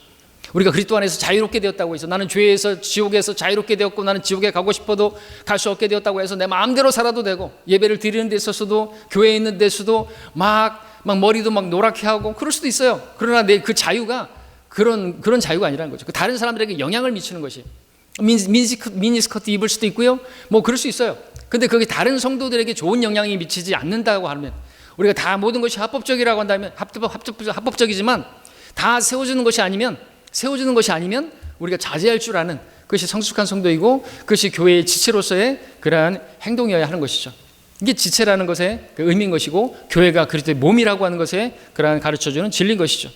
우리가 그리스도 안에서 자유롭게 되었다고 해서 나는 죄에서 지옥에서 자유롭게 되었고 나는 지옥에 가고 싶어도 갈 수 없게 되었다고 해서 내 마음대로 살아도 되고 예배를 드리는 데 있어서도 교회에 있는 데서도 막 머리도 막 노랗게 하고 그럴 수도 있어요. 그러나 그 자유가 그런 자유가 아니라는 거죠. 다른 사람들에게 영향을 미치는 것이 미니스커트 입을 수도 있고요. 뭐 그럴 수 있어요. 근데 그게 다른 성도들에게 좋은 영향이 미치지 않는다고 하면 우리가 다 모든 것이 합법적이라고 한다면 합법적이지만 다 세워주는 것이 아니면 우리가 자제할 줄 아는 그것이 성숙한 성도이고 그것이 교회의 지체로서의 그러한 행동이어야 하는 것이죠. 이게 지체라는 것의 그 의미인 것이고 교회가 그리스도의 몸이라고 하는 것에 그러한 가르쳐주는 진리인 것이죠.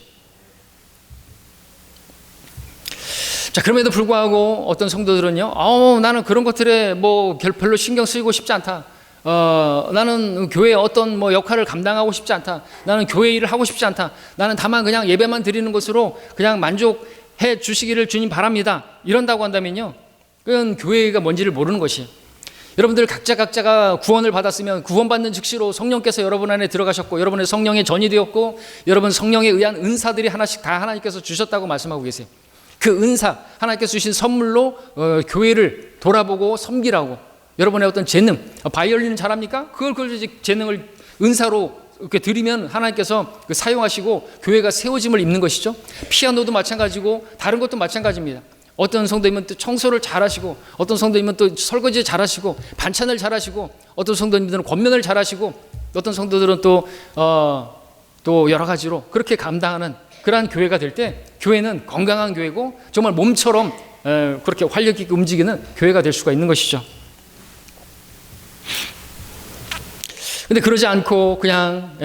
자, 그럼에도 불구하고 어떤 성도들은요, 나는 그런 것들에 별로 신경 쓰이고 싶지 않다. 나는 교회의 어떤 역할을 감당하고 싶지 않다. 나는 교회 일을 하고 싶지 않다. 나는 다만 그냥 예배만 드리는 것으로 그냥 만족해 주시기를 주님 바랍니다. 이런다고 한다면요, 그건 교회가 뭔지를 모르는 것이에요. 여러분들 각자가 구원을 받았으면 구원받는 즉시로 성령께서 여러분 안에 들어가셨고 여러분의 성령의 전이 되었고 여러분 성령에 의한 은사들이 하나씩 다 하나님께서 주셨다고 말씀하고 계세요. 그 은사, 하나님께서 주신 선물로 교회를 돌아보고 섬기라고. 여러분의 어떤 재능, 바이올린은 잘합니까? 그걸 재능을 은사로 이렇게 드리면 하나님께서 사용하시고 교회가 세워짐을 입는 것이죠. 피아노도 마찬가지고 다른 것도 마찬가지입니다. 어떤 성도님은 또 청소를 잘하시고 어떤 성도님은 또 설거지 잘하시고 반찬을 잘하시고 어떤 성도님들은 권면을 잘하시고 어떤 성도들은 또 여러 가지로 그렇게 감당하는 그러한 교회가 될 때 교회는 건강한 교회고 정말 몸처럼 그렇게 활력 있게 움직이는 교회가 될 수가 있는 것이죠. 근데 그러지 않고 그냥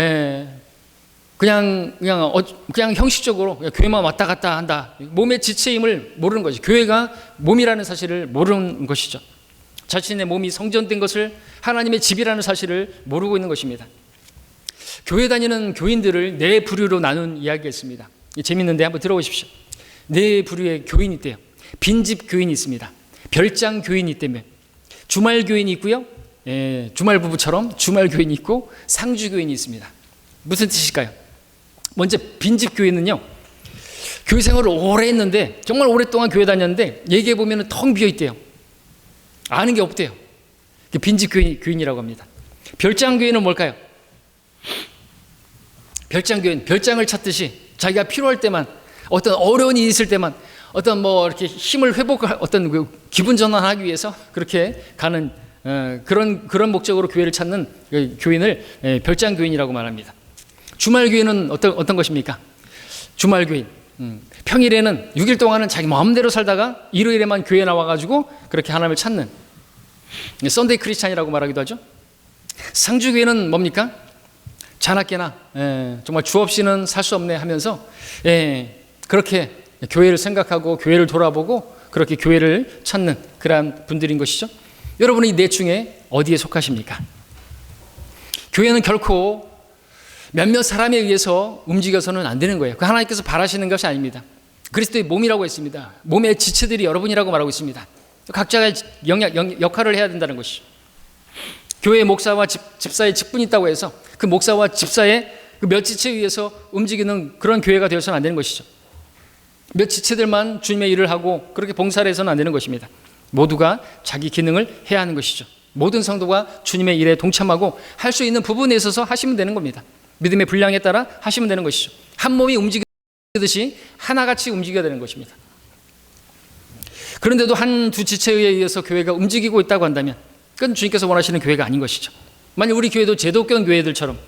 형식적으로 교회만 왔다 갔다 한다. 몸의 지체임을 모르는 거지. 교회가 몸이라는 사실을 모르는 것이죠. 자신의 몸이 성전된 것을 하나님의 집이라는 사실을 모르고 있는 것입니다. 교회 다니는 교인들을 네 부류로 나눈 이야기가 있습니다. 재밌는데 한번 들어보십시오. 네 부류의 교인이 있대요. 빈집 교인이 있습니다. 별장 교인이 있다며. 주말 교인이 있고요. 주말 부부처럼 주말 교인이 있고 상주 교인이 있습니다. 무슨 뜻일까요? 먼저 빈집 교인은요, 교회 생활을 오래 했는데 정말 오랫동안 교회 다녔는데 얘기해 보면 텅 비어 있대요. 아는 게 없대요. 빈집 교인이라고 합니다. 별장 교인은 뭘까요? 별장 교인, 별장을 찾듯이 자기가 필요할 때만, 어떤 어려운 일이 있을 때만, 어떤 뭐 이렇게 힘을 회복할, 어떤 그 기분 전환하기 위해서 그렇게 가는 그런 목적으로 교회를 찾는 교인을 별장 교인이라고 말합니다. 주말 교인은 어떤 것입니까? 주말 교인, 평일에는 6일 동안은 자기 마음대로 살다가 일요일에만 교회에 나와가지고 그렇게 하나님을 찾는 썬데이 크리스찬이라고 말하기도 하죠. 상주 교인은 뭡니까? 자나깨나 정말 주 없이는 살 수 없네 하면서 그렇게 교회를 생각하고 교회를 돌아보고 그렇게 교회를 찾는 그러한 분들인 것이죠. 여러분은 이 넷 중에 어디에 속하십니까? 교회는 결코 몇몇 사람에 의해서 움직여서는 안 되는 거예요. 그 하나님께서 바라시는 것이 아닙니다. 그리스도의 몸이라고 했습니다. 몸의 지체들이 여러분이라고 말하고 있습니다. 각자가 역할을 해야 된다는 것이죠. 교회 목사와 집사의 직분이 있다고 해서 그 목사와 집사의 그 몇 지체에 의해서 움직이는 그런 교회가 되어서는 안 되는 것이죠. 몇 지체들만 주님의 일을 하고 그렇게 봉사를 해서는 안 되는 것입니다. 모두가 자기 기능을 해야 하는 것이죠. 모든 성도가 주님의 일에 동참하고 할 수 있는 부분에 있어서 하시면 되는 겁니다. 믿음의 분량에 따라 하시면 되는 것이죠. 한 몸이 움직이듯이 하나같이 움직여야 되는 것입니다. 그런데도 한두 지체에 의해서 교회가 움직이고 있다고 한다면 그건 주님께서 원하시는 교회가 아닌 것이죠. 만약 우리 교회도 제도권 교회들처럼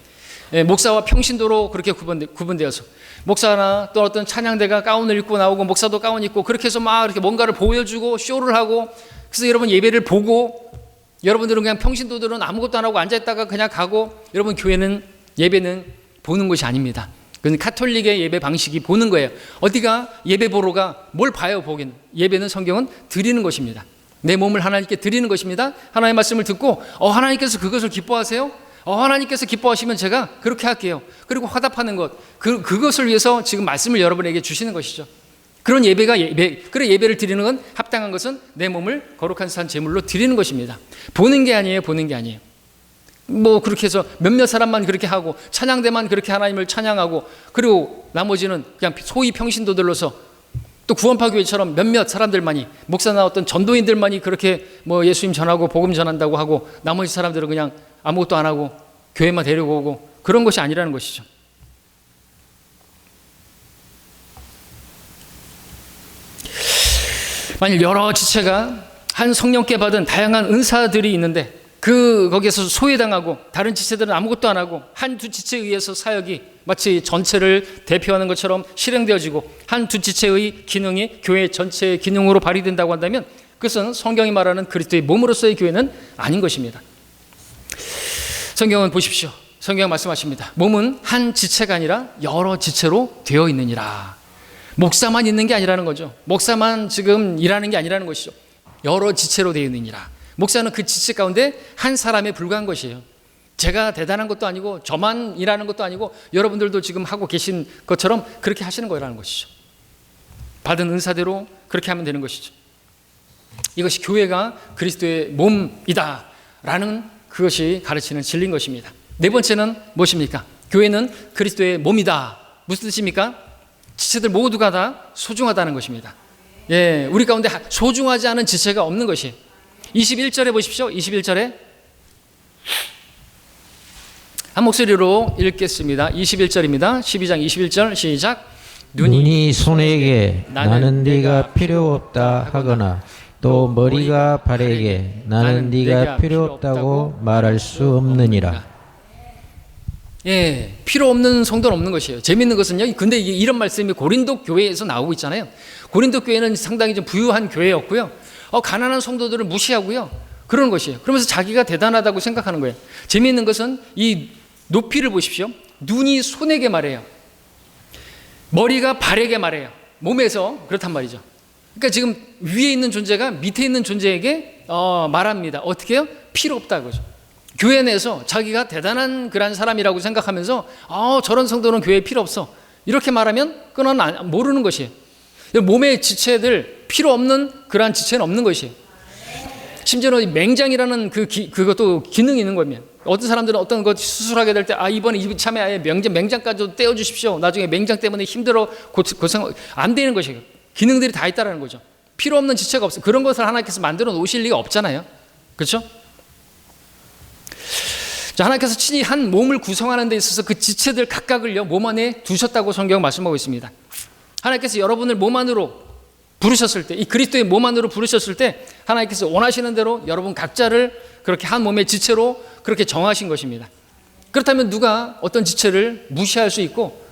목사와 평신도로 그렇게 구분되어서 목사나 또 어떤 찬양대가 가운을 입고 나오고 목사도 가운 입고 그렇게 해서 막 이렇게 뭔가를 보여주고 쇼를 하고, 그래서 여러분 예배를 보고, 여러분들은 그냥 평신도들은 아무것도 안 하고 앉아있다가 그냥 가고, 여러분 교회는 예배는 보는 것이 아닙니다. 그건 카톨릭의 예배 방식이 보는 거예요. 어디가 예배 보러 가? 뭘 봐요 보기는. 예배는 성경은 드리는 것입니다. 내 몸을 하나님께 드리는 것입니다. 하나님의 말씀을 듣고 하나님께서 그것을 기뻐하세요? 하나님께서 기뻐하시면 제가 그렇게 할게요. 그리고 화답하는 것, 그것을 위해서 지금 말씀을 여러분에게 주시는 것이죠. 그런 그런 예배를 드리는 건, 합당한 것은 내 몸을 거룩한 산 제물로 드리는 것입니다. 보는 게 아니에요. 뭐 그렇게 해서 몇몇 사람만 그렇게 하고 찬양대만 그렇게 하나님을 찬양하고, 그리고 나머지는 그냥 소위 평신도들로서 또 구원파 교회처럼 몇몇 사람들만이, 목사나 어떤 전도인들만이 그렇게 뭐 예수님 전하고 복음 전한다고 하고, 나머지 사람들은 그냥 아무것도 안 하고 교회만 데리고 오고, 그런 것이 아니라는 것이죠. 만일 여러 지체가 한 성령께 받은 다양한 은사들이 있는데 거기에서 소외당하고 다른 지체들은 아무것도 안 하고 한두 지체에 의해서 사역이 마치 전체를 대표하는 것처럼 실행되어지고 한두 지체의 기능이 교회 전체의 기능으로 발휘된다고 한다면 그것은 성경이 말하는 그리스도의 몸으로서의 교회는 아닌 것입니다. 성경은 보십시오. 성경은 말씀하십니다. 몸은 한 지체가 아니라 여러 지체로 되어 있느니라. 목사만 있는 게 아니라는 거죠. 목사만 지금 일하는 게 아니라는 것이죠. 여러 지체로 되어 있느니라. 목사는 그 지체 가운데 한 사람에 불과한 것이에요. 제가 대단한 것도 아니고 저만 일하는 것도 아니고 여러분들도 지금 하고 계신 것처럼 그렇게 하시는 거라는 것이죠. 받은 은사대로 그렇게 하면 되는 것이죠. 이것이 교회가 그리스도의 몸이다라는 그것이 가르치는 진리인 것입니다. 네 번째는 무엇입니까? 교회는 그리스도의 몸이다. 무슨 뜻입니까? 지체들 모두가 다 소중하다는 것입니다. 우리 가운데 소중하지 않은 지체가 없는 것이에요. 21절에 보십시오. 21절에 한 목소리로 읽겠습니다. 21절입니다. 12장 21절 시작. 눈이 손에게 나는 네가 필요 없다 하거나 또 머리가 발에게 나는 네가 필요 없다고 말할 수 없느니라. 필요 없는 성도는 없는 것이에요. 재미있는 것은요. 근데 이런 말씀이 고린도 교회에서 나오고 있잖아요. 고린도 교회는 상당히 좀 부유한 교회였고요. 가난한 성도들을 무시하고요. 그런 것이에요. 그러면서 자기가 대단하다고 생각하는 거예요. 재미있는 것은 이 높이를 보십시오. 눈이 손에게 말해요. 머리가 발에게 말해요. 몸에서 그렇단 말이죠. 그러니까 지금 위에 있는 존재가 밑에 있는 존재에게 말합니다. 어떻게 해요? 필요 없다 그거죠. 교회 내에서 자기가 대단한 그런 사람이라고 생각하면서 저런 성도는 교회에 필요 없어. 이렇게 말하면 그건 모르는 것이에요. 몸의 지체들 필요 없는 그러한 지체는 없는 것이에요. 심지어는 맹장이라는 그것도 기능이 있는 거면 어떤 사람들은 어떤 것 수술하게 될 때 이번에 이참에 아예 맹장까지 떼어 주십시오. 나중에 맹장 때문에 힘들어 고생 안 되는 것이에요. 기능들이 다 있다라는 거죠. 필요 없는 지체가 없어요. 그런 것을 하나님께서 만들어 놓으실 리가 없잖아요. 그렇죠? 자, 하나님께서 친히 한 몸을 구성하는 데 있어서 그 지체들 각각을요 몸 안에 두셨다고 성경 말씀하고 있습니다. 하나님께서 여러분을 몸 안으로 부르셨을 때, 이 그리스도의 몸 안으로 부르셨을 때 하나님께서 원하시는 대로 여러분 각자를 그렇게 한 몸의 지체로 그렇게 정하신 것입니다. 그렇다면 누가 어떤 지체를 무시할 수 있고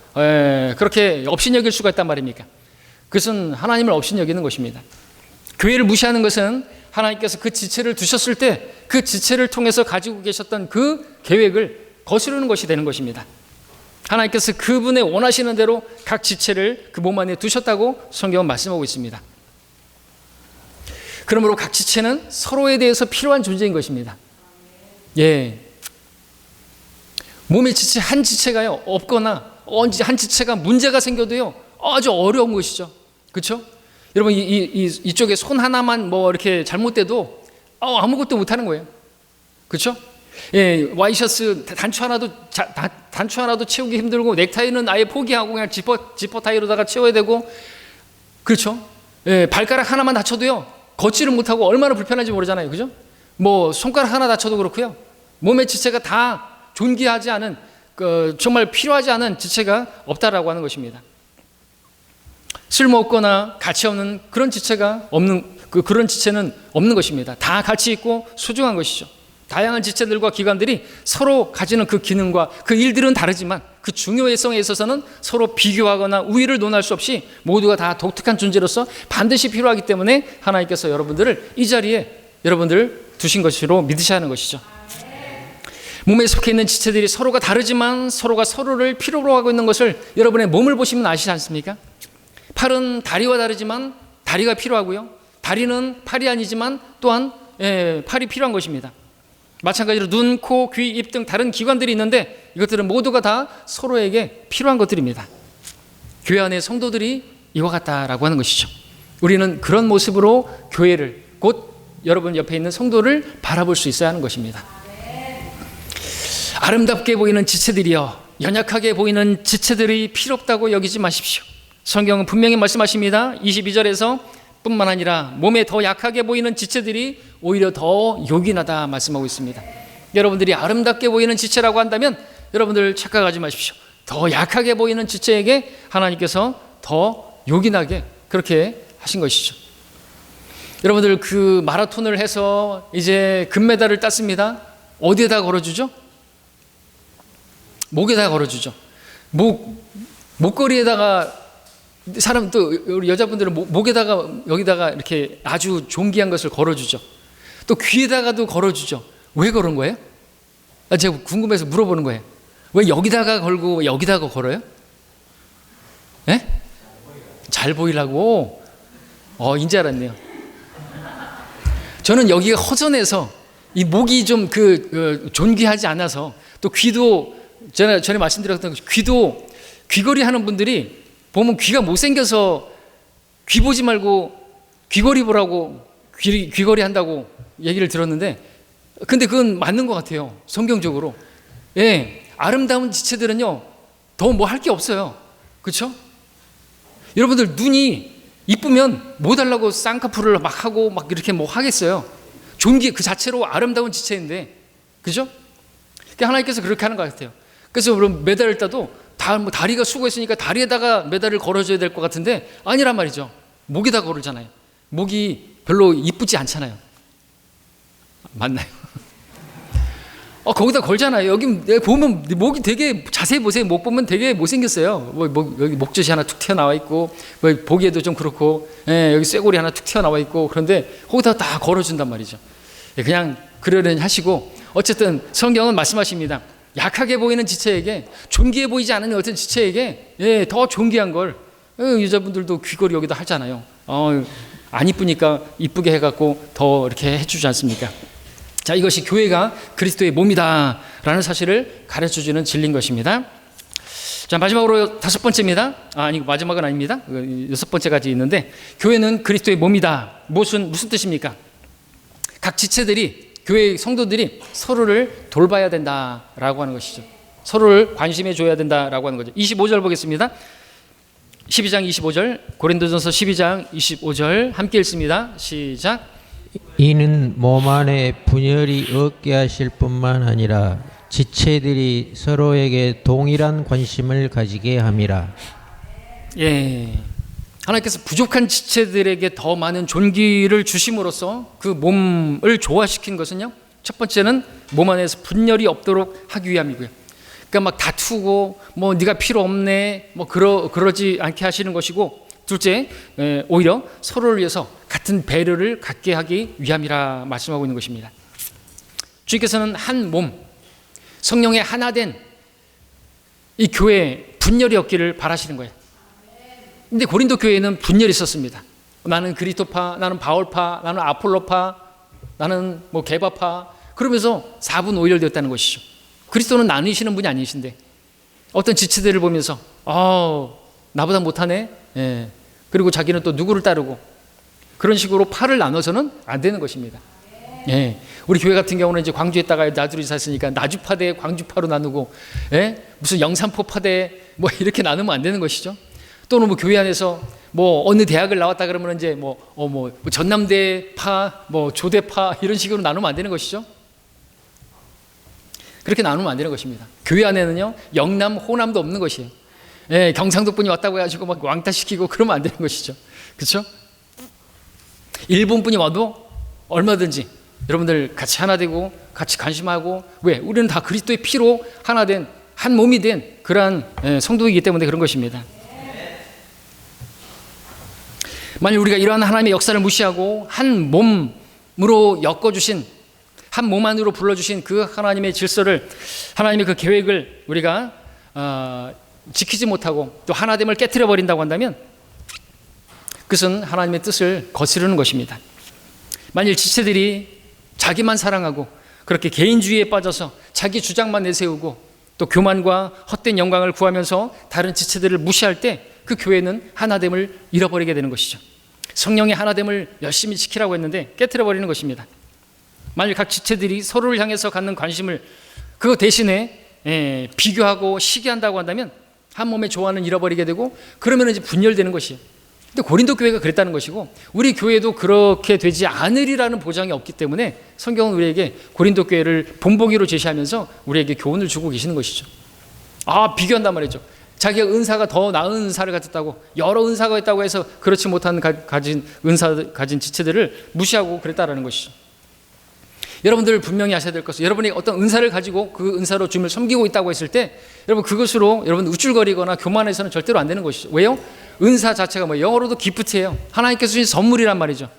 그렇게 업신여길 수가 있단 말입니까? 그것은 하나님을 업신여기는 것입니다. 교회를 무시하는 것은 하나님께서 그 지체를 두셨을 때 그 지체를 통해서 가지고 계셨던 그 계획을 거스르는 것이 되는 것입니다. 하나님께서 그분의 원하시는 대로 각 지체를 그 몸 안에 두셨다고 성경은 말씀하고 있습니다. 그러므로 각 지체는 서로에 대해서 필요한 존재인 것입니다. 예. 몸의 지체 한 지체가요 없거나 한 지체가 문제가 생겨도요 아주 어려운 것이죠. 그렇죠? 여러분 이쪽에 손 하나만 뭐 이렇게 잘못돼도 아무것도 못하는 거예요. 그렇죠? 예, 와이셔츠 단추 하나도 채우기 힘들고 넥타이는 아예 포기하고 그냥 지퍼 타이로다가 채워야 되고 그렇죠? 예, 발가락 하나만 다쳐도요 걷지를 못하고 얼마나 불편한지 모르잖아요. 그죠? 뭐 손가락 하나 다쳐도 그렇고요. 몸의 지체가 다 존귀하지 않은 정말 필요하지 않은 지체가 없다라고 하는 것입니다. 쓸모없거나 가치 없는 그런 지체가 그런 지체는 없는 것입니다. 다 가치 있고 소중한 것이죠. 다양한 지체들과 기관들이 서로 가지는 그 기능과 그 일들은 다르지만 그 중요성에 있어서는 서로 비교하거나 우위를 논할 수 없이 모두가 다 독특한 존재로서 반드시 필요하기 때문에 하나님께서 여러분들을 이 자리에 여러분들을 두신 것으로 믿으셔야 하는 것이죠. 몸에 속해 있는 지체들이 서로가 다르지만 서로가 서로를 필요로 하고 있는 것을 여러분의 몸을 보시면 아시지 않습니까? 팔은 다리와 다르지만 다리가 필요하고요. 다리는 팔이 아니지만 또한 팔이 필요한 것입니다. 마찬가지로 눈, 코, 귀, 입 등 다른 기관들이 있는데 이것들은 모두가 다 서로에게 필요한 것들입니다. 교회 안의 성도들이 이와 같다라고 하는 것이죠. 우리는 그런 모습으로 교회를 곧 여러분 옆에 있는 성도를 바라볼 수 있어야 하는 것입니다. 아름답게 보이는 지체들이여 연약하게 보이는 지체들이 필요 없다고 여기지 마십시오. 성경은 분명히 말씀하십니다. 22절에서 뿐만 아니라 몸에 더 약하게 보이는 지체들이 오히려 더 요긴하다 말씀하고 있습니다. 여러분들이 아름답게 보이는 지체라고 한다면 여러분들 착각하지 마십시오. 더 약하게 보이는 지체에게 하나님께서 더 요긴하게 그렇게 하신 것이죠. 여러분들 그 마라톤을 해서 이제 금메달을 땄습니다. 어디에다 걸어주죠? 목에다 걸어주죠. 목걸이에다가 사람 또 우리 여자분들은 목에다가 여기다가 이렇게 아주 존귀한 것을 걸어주죠. 또 귀에다가도 걸어주죠. 왜 그런 거예요? 제가 궁금해서 물어보는 거예요. 왜 여기다가 걸고 여기다가 걸어요? 예? 잘 보이라고? 인지 알았네요. 저는 여기가 허전해서 이 목이 좀 존귀하지 않아서 또 귀도 제가 전에 말씀드렸던 귀도 귀걸이 하는 분들이 보면 귀가 못생겨서 귀 보지 말고 귀걸이 보라고 귀걸이 한다고 얘기를 들었는데 근데 그건 맞는 것 같아요. 성경적으로. 예, 아름다운 지체들은요 더 뭐 할 게 없어요. 그렇죠? 여러분들 눈이 이쁘면 뭐 달라고 쌍꺼풀을 막 하고 막 이렇게 뭐 하겠어요. 존귀 그 자체로 아름다운 지체인데 그죠? 그러니까 하나님께서 그렇게 하는 것 같아요. 그래서 그럼 메달을 따도 뭐 다리가 수고했으니까 다리에다가 메달을 걸어줘야 될 것 같은데 아니란 말이죠. 목에다 걸잖아요. 목이 별로 이쁘지 않잖아요. 맞나요? 거기다 걸잖아요. 여기 보면 목이 되게 자세히 보세요. 목 보면 되게 못생겼어요. 여기 목젖이 하나 툭 튀어나와 있고 보기에도 좀 그렇고 여기 쇠고리 하나 툭 튀어나와 있고 그런데 거기다 다 걸어준단 말이죠. 그냥 그러려니 하시고 어쨌든 성경은 말씀하십니다. 약하게 보이는 지체에게 존귀해 보이지 않은 어떤 지체에게 더 존귀한 걸 여자분들도 귀걸이 여기다 하잖아요. 안 이쁘니까 이쁘게 해갖고 더 이렇게 해주지 않습니까? 자, 이것이 교회가 그리스도의 몸이다라는 사실을 가르쳐주는 진리인 것입니다. 자, 마지막으로 5번째입니다. 아니, 마지막은 아닙니다. 6번째까지 있는데, 교회는 그리스도의 몸이다. 무슨 뜻입니까? 각 지체들이, 교회 성도들이 서로를 돌봐야 된다라고 하는 것이죠. 서로를 관심해 줘야 된다라고 하는 거죠. 25절 보겠습니다. 12장 25절, 고린도전서 12장 25절 함께 읽습니다. 시작. 이는 몸 안에 분열이 없게 하실 뿐만 아니라 지체들이 서로에게 동일한 관심을 가지게 함이라. 예, 하나님께서 부족한 지체들에게 더 많은 존귀를 주심으로써 그 몸을 조화시킨 것은요, 첫 번째는 몸 안에서 분열이 없도록 하기 위함이고요. 그러니까 막 다투고 뭐 네가 필요 없네 뭐 그러지 않게 하시는 것이고, 둘째, 오히려 서로를 위해서 같은 배려를 갖게 하기 위함이라 말씀하고 있는 것입니다. 주님께서는 한 몸, 성령의 하나 된 이 교회에 분열이 없기를 바라시는 거예요. 근데 고린도 교회에는 분열이 있었습니다. 나는 그리스도파, 나는 바울파, 나는 아폴로파, 나는 뭐 게바파, 그러면서 4분 5일 되었다는 것이죠. 그리스도는 나누시는 분이 아니신데 어떤 지체들을 보면서 나보다 못하네, 예. 그리고 자기는 또 누구를 따르고, 그런 식으로 파를 나눠서는 안 되는 것입니다. 예. 우리 교회 같은 경우는 이제 광주에다가 나주로 샀으니까 나주파 대 광주파로 나누고, 예? 무슨 영산포파 대 뭐 이렇게 나누면 안 되는 것이죠. 또는 뭐 교회 안에서 뭐 어느 대학을 나왔다 그러면 이제 뭐 전남대파, 뭐 조대파 이런 식으로 나누면 안 되는 것이죠. 그렇게 나누면 안 되는 것입니다. 교회 안에는요, 영남, 호남도 없는 것이에요. 예, 경상도 분이 왔다고 해가지고 막 왕따시키고 그러면 안 되는 것이죠. 그렇죠? 일본 분이 와도 얼마든지 여러분들 같이 하나 되고 같이 관심하고, 왜? 우리는 다 그리스도의 피로 하나 된 한 몸이 된 그러한 성도이기 때문에 그런 것입니다. 만약 우리가 이러한 하나님의 역사를 무시하고 한 몸으로 엮어주신, 한 몸 안으로 불러주신 그 하나님의 질서를, 하나님의 그 계획을 우리가 지키지 못하고 또 하나됨을 깨트려 버린다고 한다면 그것은 하나님의 뜻을 거스르는 것입니다. 만일 지체들이 자기만 사랑하고 그렇게 개인주의에 빠져서 자기 주장만 내세우고 또 교만과 헛된 영광을 구하면서 다른 지체들을 무시할 때 그 교회는 하나됨을 잃어버리게 되는 것이죠. 성령의 하나됨을 열심히 지키라고 했는데 깨트려 버리는 것입니다. 만일 각 지체들이 서로를 향해서 갖는 관심을 그거 대신에 비교하고 시기한다고 한다면 한 몸의 조화는 잃어버리게 되고, 그러면 이제 분열되는 것이에요. 근데 고린도 교회가 그랬다는 것이고, 우리 교회도 그렇게 되지 않으리라는 보장이 없기 때문에 성경은 우리에게 고린도 교회를 본보기로 제시하면서 우리에게 교훈을 주고 계시는 것이죠. 비교한단 말이죠. 자기가 은사가 더 나은 은사를 가졌다고, 여러 은사가 있다고 해서 그렇지 못한 가진 지체들을 무시하고 그랬다라는 것이죠. 여러분들 분명히 아셔야 될 것은, 여러분이 어떤 은사를 가지고 그 은사로 주님을 섬기고 있다고 했을 때 여러분 그것으로 여러분 우쭐거리거나 교만해서는 절대로 안 되는 것이죠. 왜요? 은사 자체가 뭐 영어로도 기프트예요. 하나님께서 주신 선물이란 말이죠.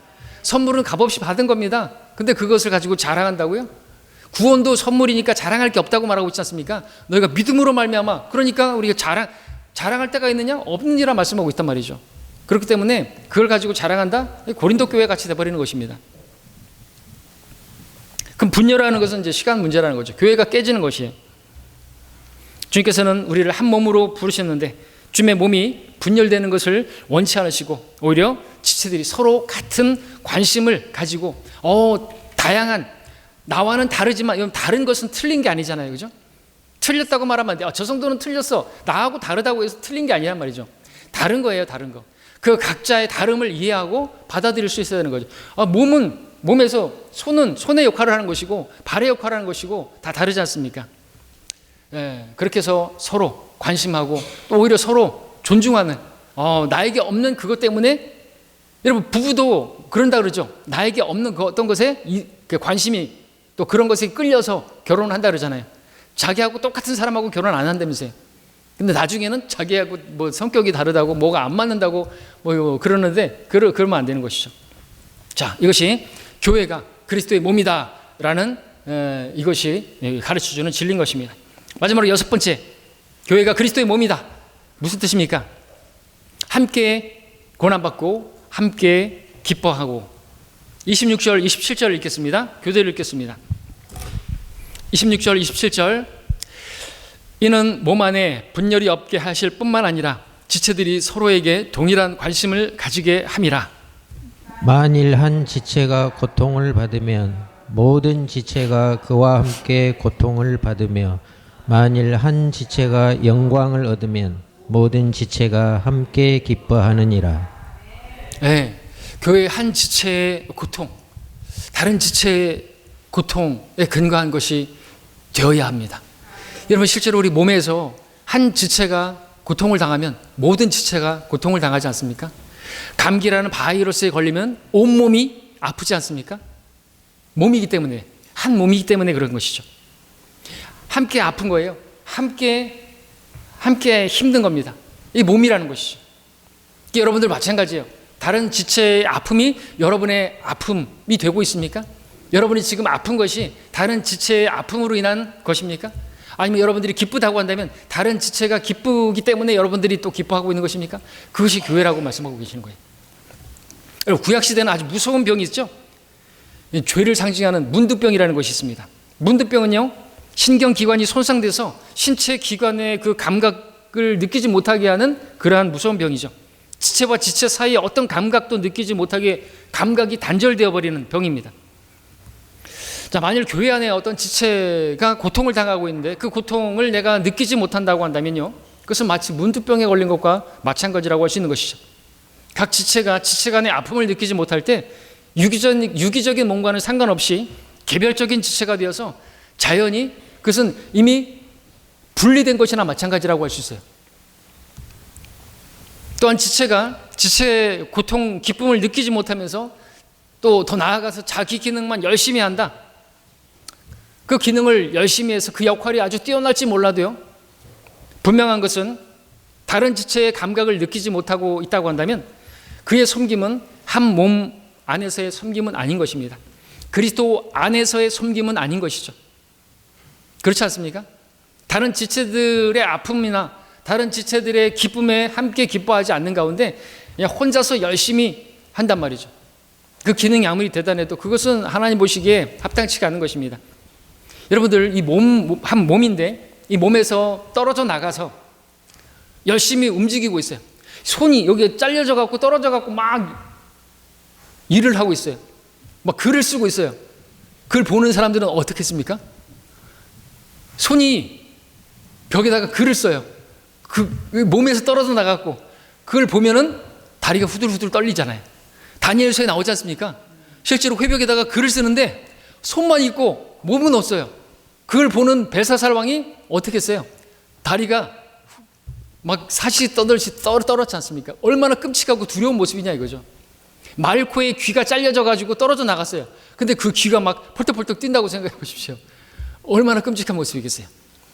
선물은 값없이 받은 겁니다. 근데 그것을 가지고 자랑한다고요? 구원도 선물이니까 자랑할 게 없다고 말하고 있지 않습니까? 너희가 믿음으로 말미암아, 그러니까 우리가 자랑할 때가 있느냐? 없느니라 말씀하고 있단 말이죠. 그렇기 때문에 그걸 가지고 자랑한다? 고린도 교회 같이 돼버리는 것입니다. 그럼 분열하는 것은 이제 시간 문제라는 거죠. 교회가 깨지는 것이에요. 주님께서는 우리를 한 몸으로 부르셨는데 주님의 몸이 분열되는 것을 원치 않으시고, 오히려 지체들이 서로 같은 관심을 가지고 다양한, 나와는 다르지만 다른 것은 틀린 게 아니잖아요. 그죠? 틀렸다고 말하면 안 돼. 저 정도는 틀렸어. 나하고 다르다고 해서 틀린 게 아니란 말이죠. 다른 거예요. 다른 거. 그 각자의 다름을 이해하고 받아들일 수 있어야 되는 거죠. 몸에서 손의 역할을 하는 것이고 발의 역할을 하는 것이고 다 다르지 않습니까? 그렇게 해서 서로 관심하고 또 오히려 서로 존중하는, 나에게 없는 그것 때문에, 여러분 부부도 그런다 그러죠. 나에게 없는 그 어떤 것에 그 관심이, 또 그런 것에 끌려서 결혼을 한다 그러잖아요. 자기하고 똑같은 사람하고 결혼 안 한다면서요. 근데 나중에는 자기하고 뭐 성격이 다르다고, 뭐가 안 맞는다고 뭐 그러는데 그러면 안 되는 것이죠. 자, 이것이 교회가 그리스도의 몸이다라는 이것이 가르쳐주는 진리인 것입니다. 마지막으로 6번째, 교회가 그리스도의 몸이다. 무슨 뜻입니까? 함께 고난받고 함께 기뻐하고. 26절 27절 읽겠습니다. 교대로 읽겠습니다. 26절 27절. 이는 몸 안에 분열이 없게 하실 뿐만 아니라 지체들이 서로에게 동일한 관심을 가지게 함이라. 만일 한 지체가 고통을 받으면 모든 지체가 그와 함께 고통을 받으며 만일 한 지체가 영광을 얻으면 모든 지체가 함께 기뻐하느니라. 네, 교회 한 지체의 고통, 다른 지체의 고통에 근거한 것이 되어야 합니다. 여러분, 실제로 우리 몸에서 한 지체가 고통을 당하면 모든 지체가 고통을 당하지 않습니까? 감기라는 바이러스에 걸리면 온몸이 아프지 않습니까? 몸이기 때문에, 한 몸이기 때문에 그런 것이죠. 함께 아픈 거예요. 함께 힘든 겁니다. 이 몸이라는 것이죠. 여러분들 마찬가지예요. 다른 지체의 아픔이 여러분의 아픔이 되고 있습니까? 여러분이 지금 아픈 것이 다른 지체의 아픔으로 인한 것입니까? 아니면 여러분들이 기쁘다고 한다면 다른 지체가 기쁘기 때문에 여러분들이 또 기뻐하고 있는 것입니까? 그것이 교회라고 말씀하고 계시는 거예요. 여러분, 구약시대는 아주 무서운 병이 있죠. 죄를 상징하는 문두병이라는 것이 있습니다. 문두병은요, 신경기관이 손상돼서 신체 기관의 그 감각을 느끼지 못하게 하는 그러한 무서운 병이죠. 지체와 지체 사이에 어떤 감각도 느끼지 못하게 감각이 단절되어 버리는 병입니다. 자, 만일 교회 안에 어떤 지체가 고통을 당하고 있는데 그 고통을 내가 느끼지 못한다고 한다면요, 그것은 마치 문두병에 걸린 것과 마찬가지라고 할 수 있는 것이죠. 각 지체가 지체 간의 아픔을 느끼지 못할 때 유기적인 몸과는 상관없이 개별적인 지체가 되어서 자연히 그것은 이미 분리된 것이나 마찬가지라고 할 수 있어요. 또한 지체가 지체의 고통, 기쁨을 느끼지 못하면서 또 더 나아가서 자기 기능만 열심히 한다. 그 기능을 열심히 해서 그 역할이 아주 뛰어날지 몰라도요, 분명한 것은 다른 지체의 감각을 느끼지 못하고 있다고 한다면 그의 섬김은 한 몸 안에서의 섬김은 아닌 것입니다. 그리스도 안에서의 섬김은 아닌 것이죠. 그렇지 않습니까? 다른 지체들의 아픔이나 다른 지체들의 기쁨에 함께 기뻐하지 않는 가운데 그냥 혼자서 열심히 한단 말이죠. 그 기능이 아무리 대단해도 그것은 하나님 보시기에 합당치가 않은 것입니다. 여러분들, 이 한 몸인데 이 몸에서 떨어져 나가서 열심히 움직이고 있어요. 손이 여기에 잘려져 갖고 떨어져 갖고 막 일을 하고 있어요. 막 글을 쓰고 있어요. 글 보는 사람들은 어떻겠습니까? 손이 벽에다가 글을 써요. 그 몸에서 떨어져 나가고 그걸 보면은 다리가 후들후들 떨리잖아요. 다니엘서에 나오지 않습니까? 실제로 회벽에다가 글을 쓰는데 손만 있고 몸은 없어요. 그걸 보는 벨사살 왕이 어떻게 했어요? 다리가 막 사시 떠들듯이 떨었지 않습니까? 얼마나 끔찍하고 두려운 모습이냐 이거죠. 말코의 귀가 잘려져 가지고 떨어져 나갔어요. 근데 그 귀가 막 펄떡펄떡 뛴다고 생각해 보십시오. 얼마나 끔찍한 모습이겠어요.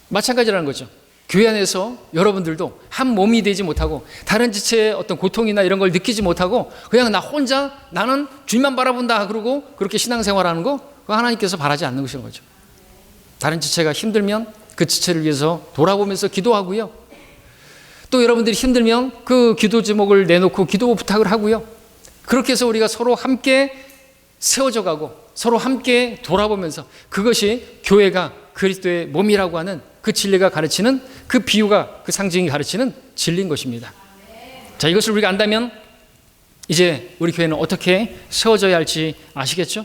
마찬가지라는 거죠. 교회 안에서 여러분들도 한 몸이 되지 못하고 다른 지체의 어떤 고통이나 이런 걸 느끼지 못하고 그냥 나 혼자 나는 주님만 바라본다 그러고 그렇게 신앙생활하는 거, 그거 하나님께서 바라지 않는 것인 거죠. 다른 지체가 힘들면 그 지체를 위해서 돌아보면서 기도하고요. 또 여러분들이 힘들면 그 기도 제목을 내놓고 기도 부탁을 하고요. 그렇게 해서 우리가 서로 함께 세워져 가고 서로 함께 돌아보면서 그것이 교회가 그리스도의 몸이라고 하는 그 진리가 가르치는 그 비유가 그 상징이 가르치는 진리인 것입니다. 자, 이것을 우리가 안다면 이제 우리 교회는 어떻게 세워져야 할지 아시겠죠?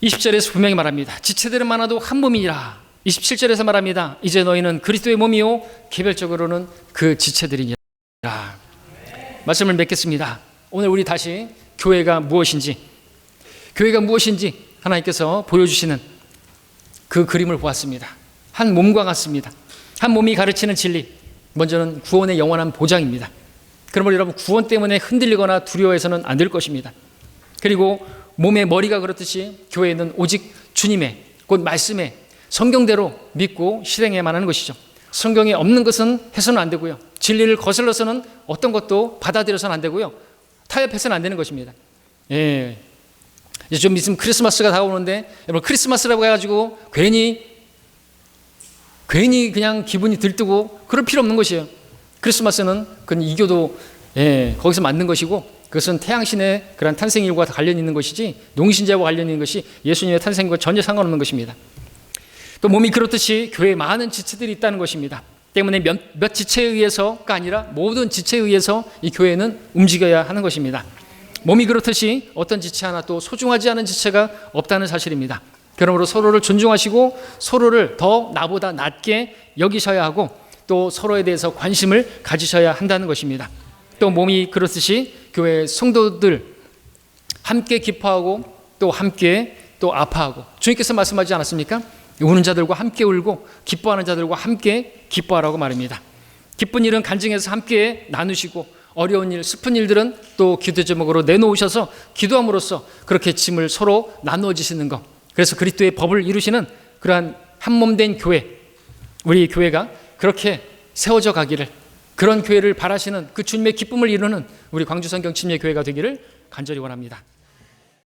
20절에서 분명히 말합니다. 지체들은 많아도 한 몸이니라. 27절에서 말합니다. 이제 너희는 그리스도의 몸이요 개별적으로는 그 지체들이니라. 말씀을 맺겠습니다. 오늘 우리 다시 교회가 무엇인지 하나님께서 보여주시는 그 그림을 보았습니다. 한 몸과 같습니다. 한 몸이 가르치는 진리, 먼저는 구원의 영원한 보장입니다. 그러므로 여러분, 구원 때문에 흔들리거나 두려워해서는 안 될 것입니다. 그리고 몸의 머리가 그렇듯이 교회는 오직 주님의 곧 말씀의 성경대로 믿고 실행해야만 하는 것이죠. 성경에 없는 것은 해서는 안 되고요. 진리를 거슬러서는 어떤 것도 받아들여서는 안 되고요. 타협해서는 안 되는 것입니다. 예. 이제 좀 있으면 크리스마스가 다가오는데 여러분, 크리스마스라고 해가지고 괜히 그냥 기분이 들뜨고 그럴 필요 없는 것이에요. 크리스마스는 그건 이교도 거기서 만든 것이고 그것은 태양신의 그런 탄생일과 관련 있는 것이지 농신제와 관련 있는 것이 예수님의 탄생과 전혀 상관없는 것입니다. 또 몸이 그렇듯이 교회에 많은 지체들이 있다는 것입니다. 때문에 몇 지체에 의해서가 아니라 모든 지체에 의해서 이 교회는 움직여야 하는 것입니다. 몸이 그렇듯이 어떤 지체 하나 또 소중하지 않은 지체가 없다는 사실입니다. 그러므로 서로를 존중하시고 서로를 더 나보다 낮게 여기셔야 하고 또 서로에 대해서 관심을 가지셔야 한다는 것입니다. 또 몸이 그렇듯이 교회 성도들 함께 기뻐하고 또 함께 또 아파하고, 주님께서 말씀하지 않았습니까? 우는 자들과 함께 울고 기뻐하는 자들과 함께 기뻐하라고 말합니다. 기쁜 일은 간증해서 함께 나누시고 어려운 일, 슬픈 일들은 또 기도 제목으로 내놓으셔서 기도함으로써 그렇게 짐을 서로 나누어 지시는 것. 그래서 그리스도의 법을 이루시는 그러한 한몸된 교회, 우리 교회가 그렇게 세워져 가기를, 그런 교회를 바라시는 그 주님의 기쁨을 이루는 우리 광주성경 침례교회가 되기를 간절히 원합니다.